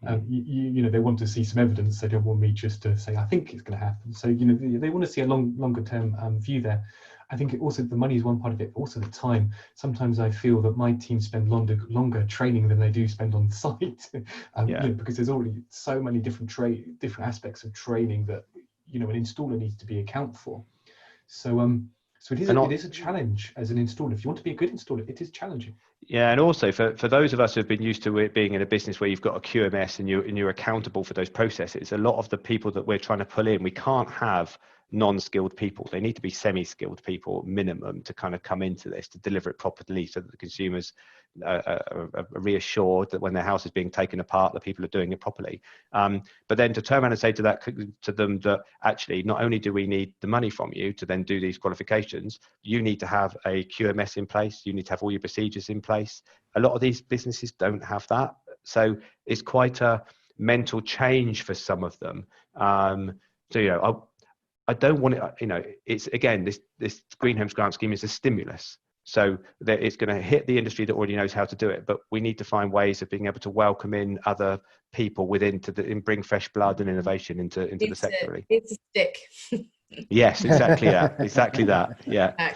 [SPEAKER 6] they want to see some evidence. They don't want me just to say, I think it's going to happen. So, they want to see a longer term view there. I think also the money is one part of it, but also the time. Sometimes I feel that my team spend longer training than they do spend on site, because there's already so many different aspects of training that, an installer needs to be accounted for. So it is a challenge as an installer. If you want to be a good installer, it is challenging.
[SPEAKER 2] Yeah, and also for those of us who have been used to it being in a business where you've got a QMS and you're accountable for those processes, a lot of the people that we're trying to pull in, we can't have non-skilled people. They need to be semi-skilled people minimum to kind of come into this, to deliver it properly, so that the consumers are reassured that when their house is being taken apart, that people are doing it properly. But then to turn around and say to them that actually, not only do we need the money from you to then do these qualifications, you need to have a QMS in place, you need to have all your procedures in place. A lot of these businesses don't have that, so it's quite a mental change for some of them. I don't want it, it's again, this Green Homes Grant scheme is a stimulus. So that it's going to hit the industry that already knows how to do it, but we need to find ways of being able to welcome in other people and bring fresh blood and innovation into the sector. Really,
[SPEAKER 5] it's a stick.
[SPEAKER 2] Yes, exactly that. Exactly that. Yeah.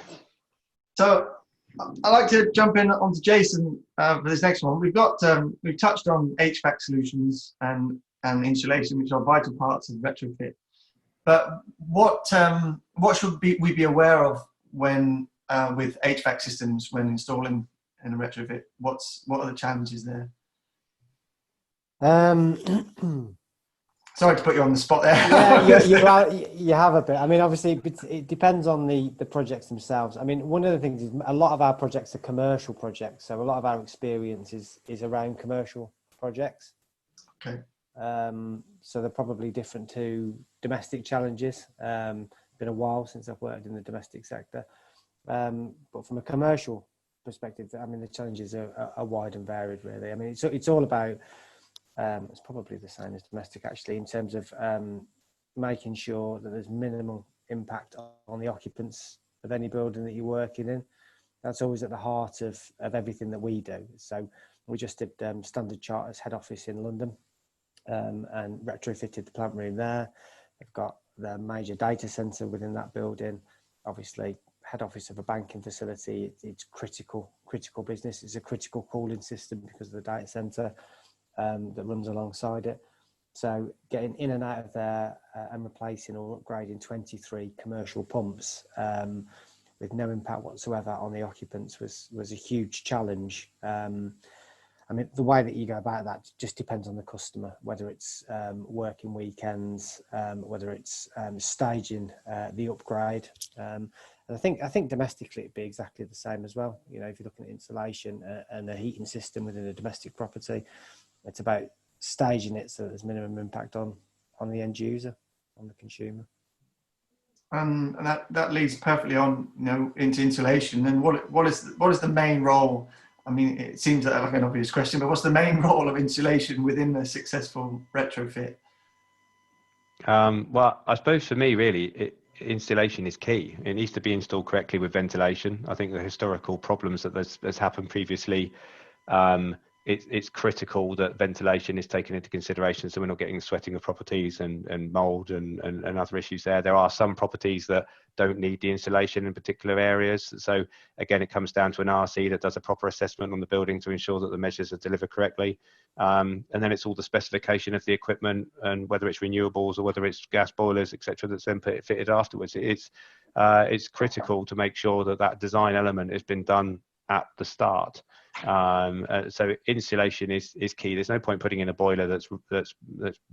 [SPEAKER 1] So I'd like to jump in onto Jason for this next one. We've touched on HVAC solutions and insulation, which are vital parts of retrofit. But what should we be aware of when with HVAC systems when installing in a retrofit? What are the challenges there? Sorry to put you on the spot there.
[SPEAKER 4] Yeah, you have a bit. I mean, obviously, it depends on the projects themselves. I mean, one of the things is a lot of our projects are commercial projects, so a lot of our experience is around commercial projects.
[SPEAKER 1] Okay.
[SPEAKER 4] So they're probably different to domestic challenges. Been a while since I've worked in the domestic sector, but from a commercial perspective, I mean, the challenges are wide and varied, really. I mean, it's all about. It's probably the same as domestic, actually, in terms of making sure that there's minimal impact on the occupants of any building that you're working in. That's always at the heart of everything that we do. So we just did Standard Chartered's head office in London. And retrofitted the plant room there. They've got the major data center within that building. Obviously, head office of a banking facility. It's critical business. It's a critical cooling system because of the data center that runs alongside it. So getting in and out of there and replacing or upgrading 23 commercial pumps with no impact whatsoever on the occupants was a huge challenge. I mean, the way that you go about that just depends on the customer, whether it's working weekends, whether it's staging the upgrade. And I think domestically it'd be exactly the same as well. If you're looking at insulation and a heating system within a domestic property, it's about staging it so there's minimum impact on the end user, on the consumer.
[SPEAKER 1] And that leads perfectly on, into insulation. And what is the main role? I mean, it seems like an obvious question, but what's the main role of insulation within a successful retrofit?
[SPEAKER 2] Well, I suppose for me, really, insulation is key. It needs to be installed correctly with ventilation. I think the historical problems that there's happened previously, it's critical that ventilation is taken into consideration, so we're not getting sweating of properties and mold and other issues there. There are some properties that don't need the insulation in particular areas. So again, it comes down to an RC that does a proper assessment on the building to ensure that the measures are delivered correctly. And then it's all the specification of the equipment and whether it's renewables or whether it's gas boilers, etc., that's then fitted afterwards. It's critical to make sure that design element has been done at the start. So insulation is key. There's no point putting in a boiler that's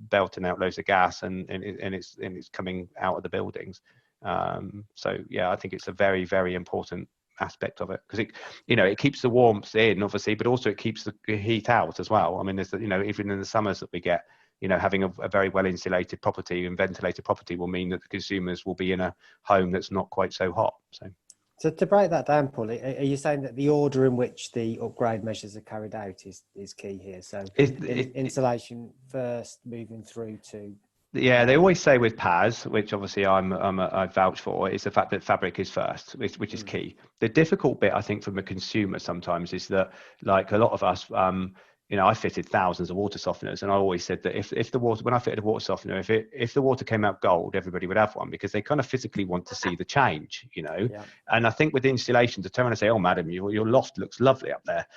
[SPEAKER 2] belting out loads of gas and it's coming out of the buildings. So yeah, I think it's a very, very important aspect of it, because it keeps the warmth in, obviously, but also it keeps the heat out as well. I mean, there's even in the summers that we get, having a very well insulated property and ventilated property will mean that the consumers will be in a home that's not quite so hot.
[SPEAKER 4] So to break that down, Paul, are you saying that the order in which the upgrade measures are carried out is key here? So insulation first, moving through to...
[SPEAKER 2] Yeah, they always say with PAS, which obviously I vouch for, is the fact that fabric is first, which is key. The difficult bit, I think, from a consumer sometimes is that, like a lot of us, I fitted thousands of water softeners, and I always said that if the water, when I fitted a water softener, if the water came out gold, everybody would have one, because they kind of physically want to see the change, Yeah. And I think with insulation, to turn around and say, "Oh, madam, your loft looks lovely up there,"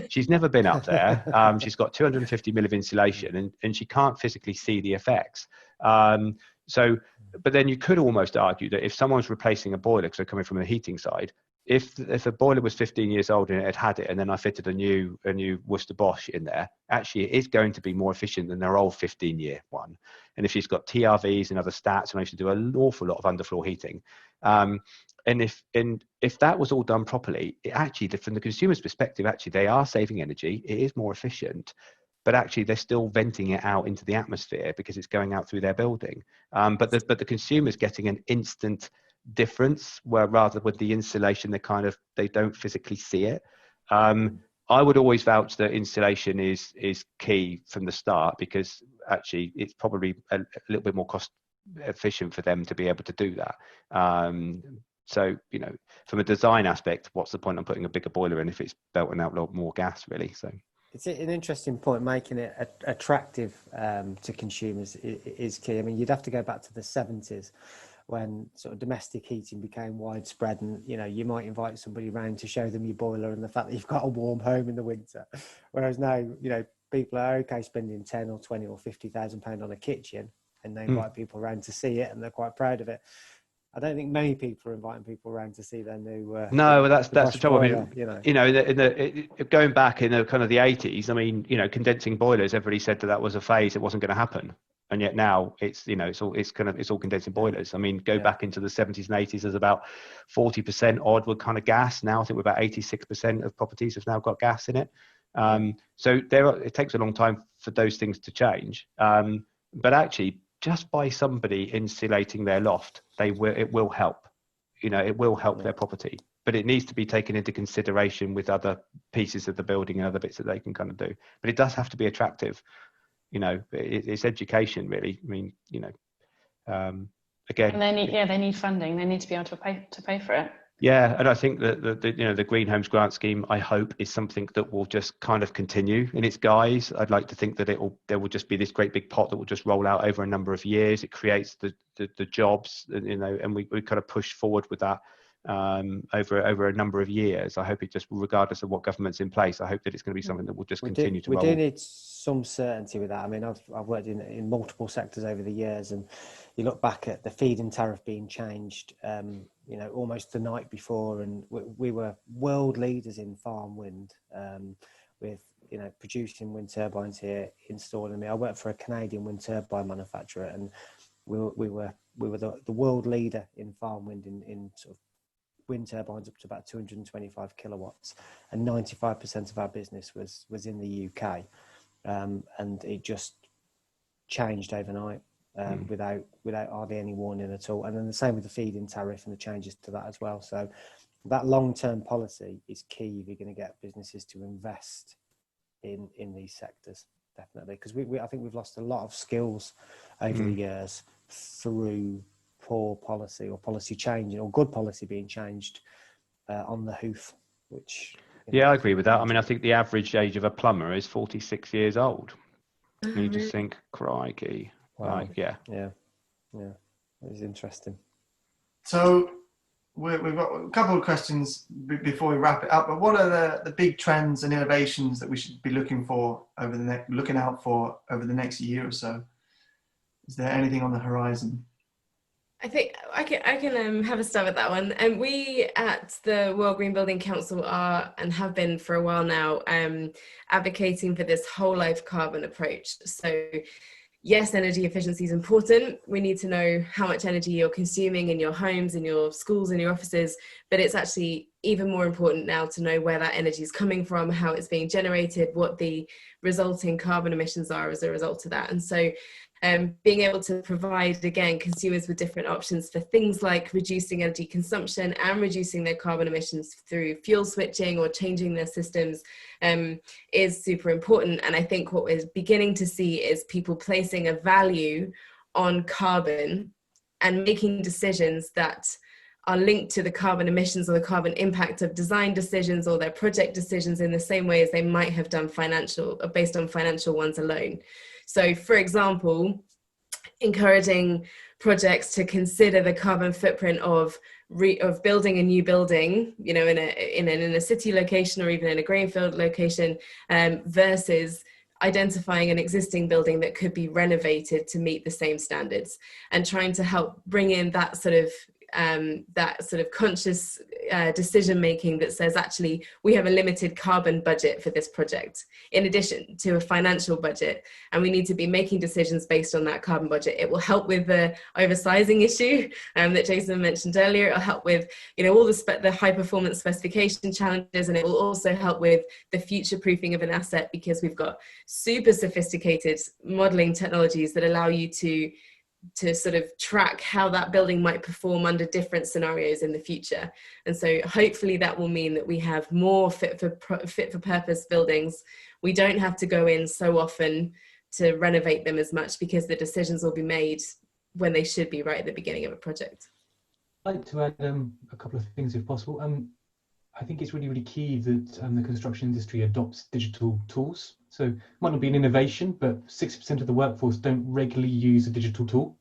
[SPEAKER 2] she's never been up there. She's got 250 mil of insulation, and she can't physically see the effects. But then you could almost argue that if someone's replacing a boiler, because they're coming from the heating side, if a boiler was 15 years old and it had it, and then I fitted a new Worcester Bosch in there, actually it is going to be more efficient than their old 15-year one. And if she's got TRVs and other stats, and I used to do an awful lot of underfloor heating, and if that was all done properly, it actually, from the consumer's perspective, actually they are saving energy. It is more efficient, but actually they're still venting it out into the atmosphere because it's going out through their building. But the consumer's getting an instant difference, where rather with the insulation they don't physically see it. I would always vouch that insulation is key from the start, because actually it's probably a little bit more cost efficient for them to be able to do that. So from a design aspect, what's the point of putting a bigger boiler in if it's belting out a lot more gas, really? So
[SPEAKER 4] it's an interesting point. Making it attractive to consumers is key. I mean, you'd have to go back to the 70s when sort of domestic heating became widespread, and you might invite somebody around to show them your boiler and the fact that you've got a warm home in the winter. Whereas now, people are okay spending 10 or 20 or 50,000 pounds on a kitchen, and they invite people around to see it, and they're quite proud of it. I don't think many people are inviting people around to see their new.
[SPEAKER 2] No, that's the trouble.
[SPEAKER 4] Boiler,
[SPEAKER 2] going back in the kind of the 80s, I mean, condensing boilers, everybody said that was a phase, it wasn't going to happen. And yet now it's all condensing boilers. I mean, go back into the 70s and 80s, there's about 40% odd were kind of gas. Now I think we're about 86% of properties have now got gas in it. So it takes a long time for those things to change. But actually, just by somebody insulating their loft, it will help. It will help their property. But it needs to be taken into consideration with other pieces of the building and other bits that they can kind of do. But it does have to be attractive. It's education, really. I mean, again.
[SPEAKER 3] And they need funding. They need to be able to pay for it.
[SPEAKER 2] Yeah, and I think that the Green Homes Grant Scheme, I hope, is something that will just kind of continue in its guise. I'd like to think that there will just be this great big pot that will just roll out over a number of years. It creates the jobs, and we kind of push forward with that over a number of years. I hope it just, regardless of what government's in place, I hope that it's going to be something that will just continue to roll.
[SPEAKER 4] We do need some certainty with that. I mean, I've worked in multiple sectors over the years, and you look back at the feed-in tariff being changed, almost the night before, and we were world leaders in farm wind, with producing wind turbines here, installing them. I worked for a Canadian wind turbine manufacturer, and we were the world leader in farm wind in sort of wind turbines up to about 225 kilowatts, and 95% of our business was in the UK, and it just changed overnight. without hardly any warning at all. And then the same with the feed-in tariff and the changes to that as well. So that long-term policy is key if you're going to get businesses to invest in these sectors, definitely, because I think we've lost a lot of skills over the years through poor policy or policy changing or good policy being changed on the hoof, which
[SPEAKER 2] I agree with that. I mean, I think the average age of a plumber is 46 years old. And you just think, crikey.
[SPEAKER 4] Wow.
[SPEAKER 2] Like, yeah,
[SPEAKER 4] it was interesting.
[SPEAKER 1] So we've got a couple of questions before we wrap it up. But what are the big trends and innovations that we should be looking out for over the next year or so? Is there anything on the horizon?
[SPEAKER 5] I think I can have a stab at that one. And we at the World Green Building Council are, and have been for a while now, advocating for this whole life carbon approach. So yes, energy efficiency is important. We need to know how much energy you're consuming in your homes, in your schools, in your offices, but it's actually even more important now to know where that energy is coming from, how it's being generated, what the resulting carbon emissions are as a result of that. And so being able to provide, again, consumers with different options for things like reducing energy consumption and reducing their carbon emissions through fuel switching or changing their systems is super important. And I think what we're beginning to see is people placing a value on carbon and making decisions that are linked to the carbon emissions or the carbon impact of design decisions or their project decisions in the same way as they might have done based on financial ones alone. So, for example, encouraging projects to consider the carbon footprint of building a new building, in a city location or even in a greenfield location, versus identifying an existing building that could be renovated to meet the same standards, and trying to help bring in that sort of conscious decision making that says, actually, we have a limited carbon budget for this project in addition to a financial budget, and we need to be making decisions based on that carbon budget. It will help with the oversizing issue that Jason mentioned earlier. It'll help with all the high performance specification challenges, and it will also help with the future proofing of an asset, because we've got super sophisticated modeling technologies that allow you to sort of track how that building might perform under different scenarios in the future. And so hopefully that will mean that we have more fit for purpose buildings. We don't have to go in so often to renovate them as much, because the decisions will be made when they should be, right at the beginning of a project.
[SPEAKER 6] I'd like to add a couple of things if possible. I think it's really, really key that the construction industry adopts digital tools. So it might not be an innovation, but 60% of the workforce don't regularly use a digital tool.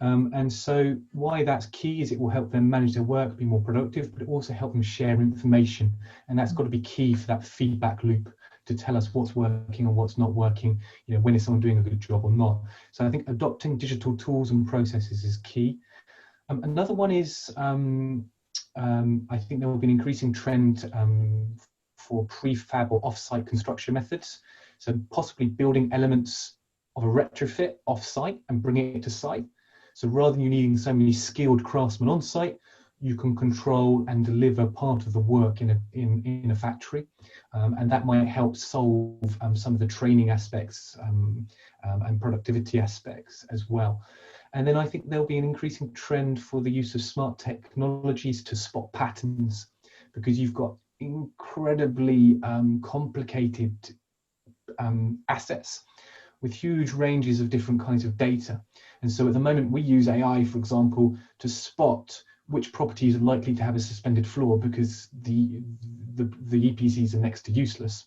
[SPEAKER 6] And so why that's key is it will help them manage their work, be more productive, but it also help them share information. And that's got to be key for that feedback loop to tell us what's working and what's not working, when is someone doing a good job or not. So I think adopting digital tools and processes is key. Another one is, I think there will be an increasing trend for prefab or off-site construction methods. So possibly building elements of a retrofit off-site and bringing it to site. So rather than you needing so many skilled craftsmen on site, you can control and deliver part of the work in a factory, and that might help solve some of the training aspects and productivity aspects as well. And then I think there'll be an increasing trend for the use of smart technologies to spot patterns, because you've got incredibly complicated assets with huge ranges of different kinds of data. And so at the moment we use AI, for example, to spot which properties are likely to have a suspended floor, because the EPCs are next to useless.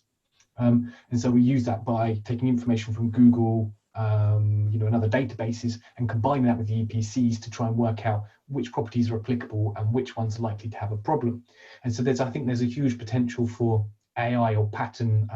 [SPEAKER 6] And so we use that by taking information from Google, and other databases, and combining that with the EPCs to try and work out which properties are applicable and which ones are likely to have a problem. And so I think there's a huge potential for AI or pattern,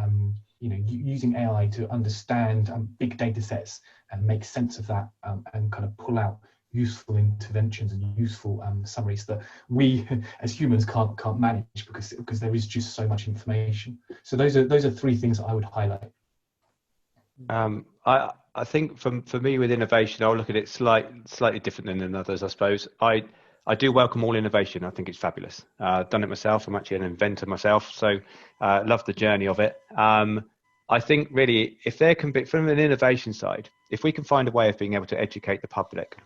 [SPEAKER 6] using AI to understand big data sets and make sense of that, and kind of pull out useful interventions and useful summaries that we as humans can't manage, because there is just so much information. So those are three things that I would highlight.
[SPEAKER 2] I think for me with innovation, I'll look at it slightly different than others, I suppose. I do welcome all innovation. I think it's fabulous. I've done it myself. I'm actually an inventor myself, so love the journey of it. I think really, if there can be, from an innovation side, if we can find a way of being able to educate the public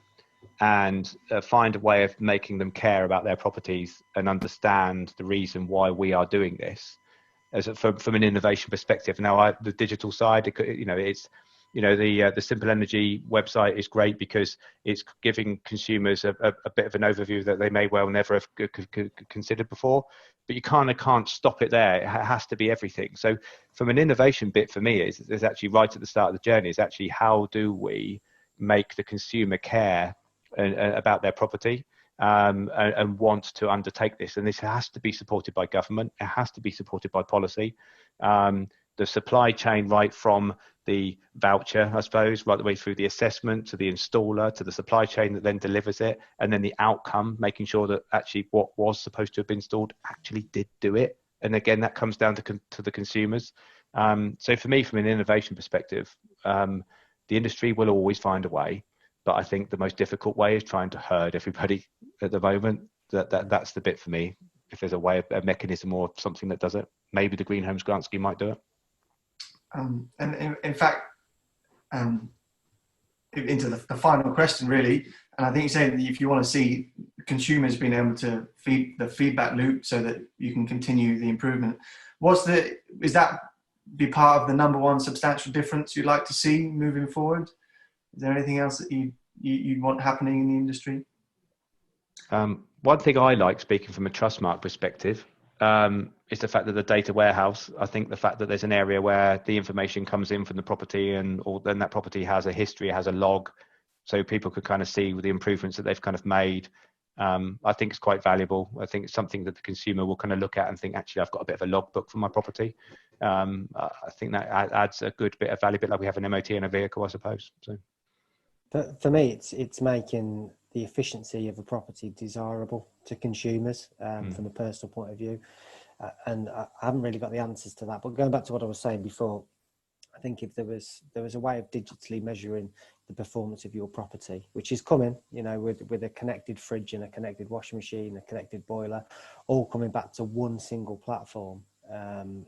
[SPEAKER 2] and find a way of making them care about their properties and understand the reason why we are doing this, from an innovation perspective. Now, the digital side, the Simple Energy website is great because it's giving consumers a bit of an overview that they may well never have considered before. But you kind of can't stop it there. It has to be everything. So from an innovation bit for me is actually right at the start of the journey is actually how do we make the consumer care about their property and want to undertake this. And this has to be supported by government. It has to be supported by policy. The supply chain, right from the voucher, I suppose, right the way through the assessment to the installer to the supply chain that then delivers it, and then the outcome, making sure that actually what was supposed to have been installed actually did do it. And again, that comes down to the consumers. So for me, from an innovation perspective, the industry will always find a way, but I think the most difficult way is trying to herd everybody at the moment. That's the bit for me. If there's a way, a mechanism or something that does it, maybe the Green Homes Grant Scheme might do it.
[SPEAKER 1] And in fact, into the final question really, and I think you're saying that if you want to see consumers being able to feed the feedback loop so that you can continue the improvement, is that be part of the number one substantial difference you'd like to see moving forward? Is there anything else that you want happening in the industry?
[SPEAKER 2] One thing I like, speaking from a Trustmark perspective, is the fact that the data warehouse, I think the fact that there's an area where the information comes in from the property and then that property has a history, has a log, so people could kind of see the improvements that they've kind of made. I think it's quite valuable. I think it's something that the consumer will kind of look at and think, actually, I've got a bit of a logbook for my property. I think that adds a good bit of value, a bit like we have an MOT in a vehicle, I suppose. So,
[SPEAKER 4] for me, it's making the efficiency of a property desirable to consumers from a personal point of view. And I haven't really got the answers to that. But going back to what I was saying before, I think if there was a way of digitally measuring the performance of your property, which is coming, with a connected fridge and a connected washing machine, a connected boiler, all coming back to one single platform,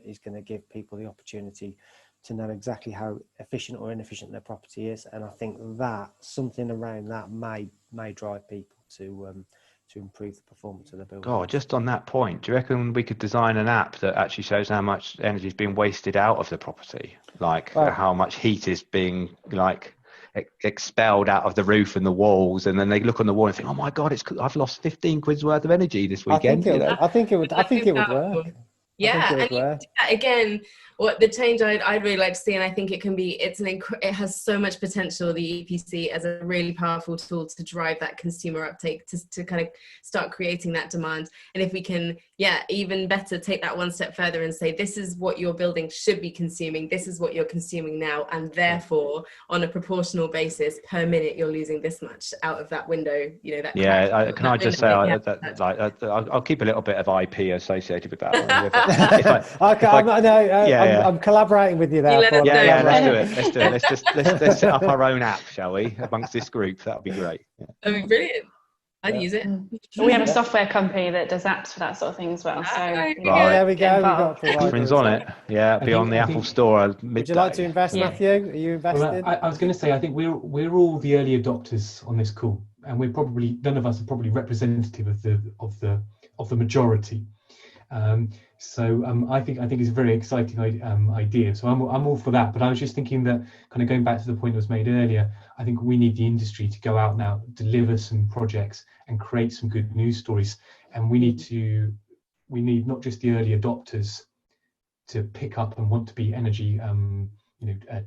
[SPEAKER 4] is going to give people the opportunity to know exactly how efficient or inefficient their property is. And I think that something around that may drive people to improve the performance of the building.
[SPEAKER 2] Oh, just on that point, do you reckon we could design an app that actually shows how much energy is being wasted out of the property? Like how much heat is being expelled out of the roof and the walls, and then they look on the wall and think, oh my God, I've lost 15 quid's worth of energy this weekend.
[SPEAKER 4] I think it would work.
[SPEAKER 5] Yeah, and again, what the change I'd really like to see, and I think it can be, it has so much potential, the EPC, as a really powerful tool to drive that consumer uptake, to kind of start creating that demand. And if we can, even better, take that one step further and say, this is what your building should be consuming, this is what you're consuming now, and therefore, on a proportional basis, per minute, you're losing this much out of that window.
[SPEAKER 2] I'll keep a little bit of IP associated with that.
[SPEAKER 4] I'm collaborating with you there.
[SPEAKER 2] Let's do it. Let's set up our own app, shall we, amongst this group? That would be great.
[SPEAKER 5] That'd be brilliant. I'd use it.
[SPEAKER 3] We have a software company that does apps for that sort of thing as well. So
[SPEAKER 4] there we go. We've got
[SPEAKER 2] Friends on it. Yeah, be on the Apple Store.
[SPEAKER 4] Would you like to invest, Matthew? Are you invested?
[SPEAKER 6] Well, I was going to say, I think we're all the early adopters on this call, and none of us are probably representative of the majority. So I think it's a very exciting idea. So I'm all for that. But I was just thinking that, kind of going back to the point that was made earlier, I think we need the industry to go out now, deliver some projects, and create some good news stories. And we need not just the early adopters to pick up and want to be energy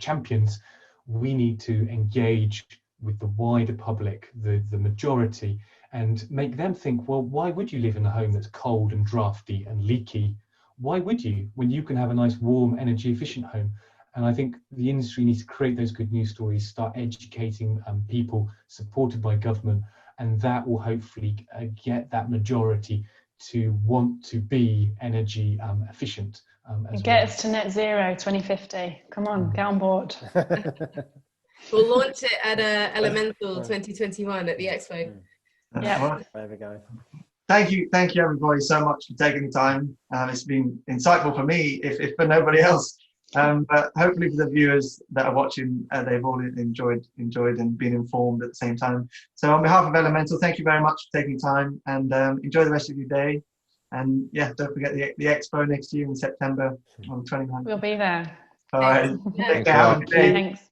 [SPEAKER 6] champions. We need to engage with the wider public, the majority, and make them think, well, why would you live in a home that's cold and drafty and leaky? Why would you, when you can have a nice, warm, energy efficient home? And I think the industry needs to create those good news stories, start educating people, supported by government, and that will hopefully get that majority to want to be energy efficient.
[SPEAKER 3] Get us to net zero 2050. Come on, get on board.
[SPEAKER 5] We'll launch it at Elemental 2021 at the Expo.
[SPEAKER 3] Yeah.
[SPEAKER 4] There we go.
[SPEAKER 1] Thank you everybody so much for taking the time. It's been insightful for me, if for nobody else, But hopefully for the viewers that are watching, they've all enjoyed and been informed at the same time. So on behalf of Elemental, thank you very much for taking time, and enjoy the rest of your day. And yeah, don't forget the expo next year in September on the 29th.
[SPEAKER 3] We'll be there.
[SPEAKER 1] All right.
[SPEAKER 5] Thanks.
[SPEAKER 1] Take care. Have a good day.
[SPEAKER 3] Thanks.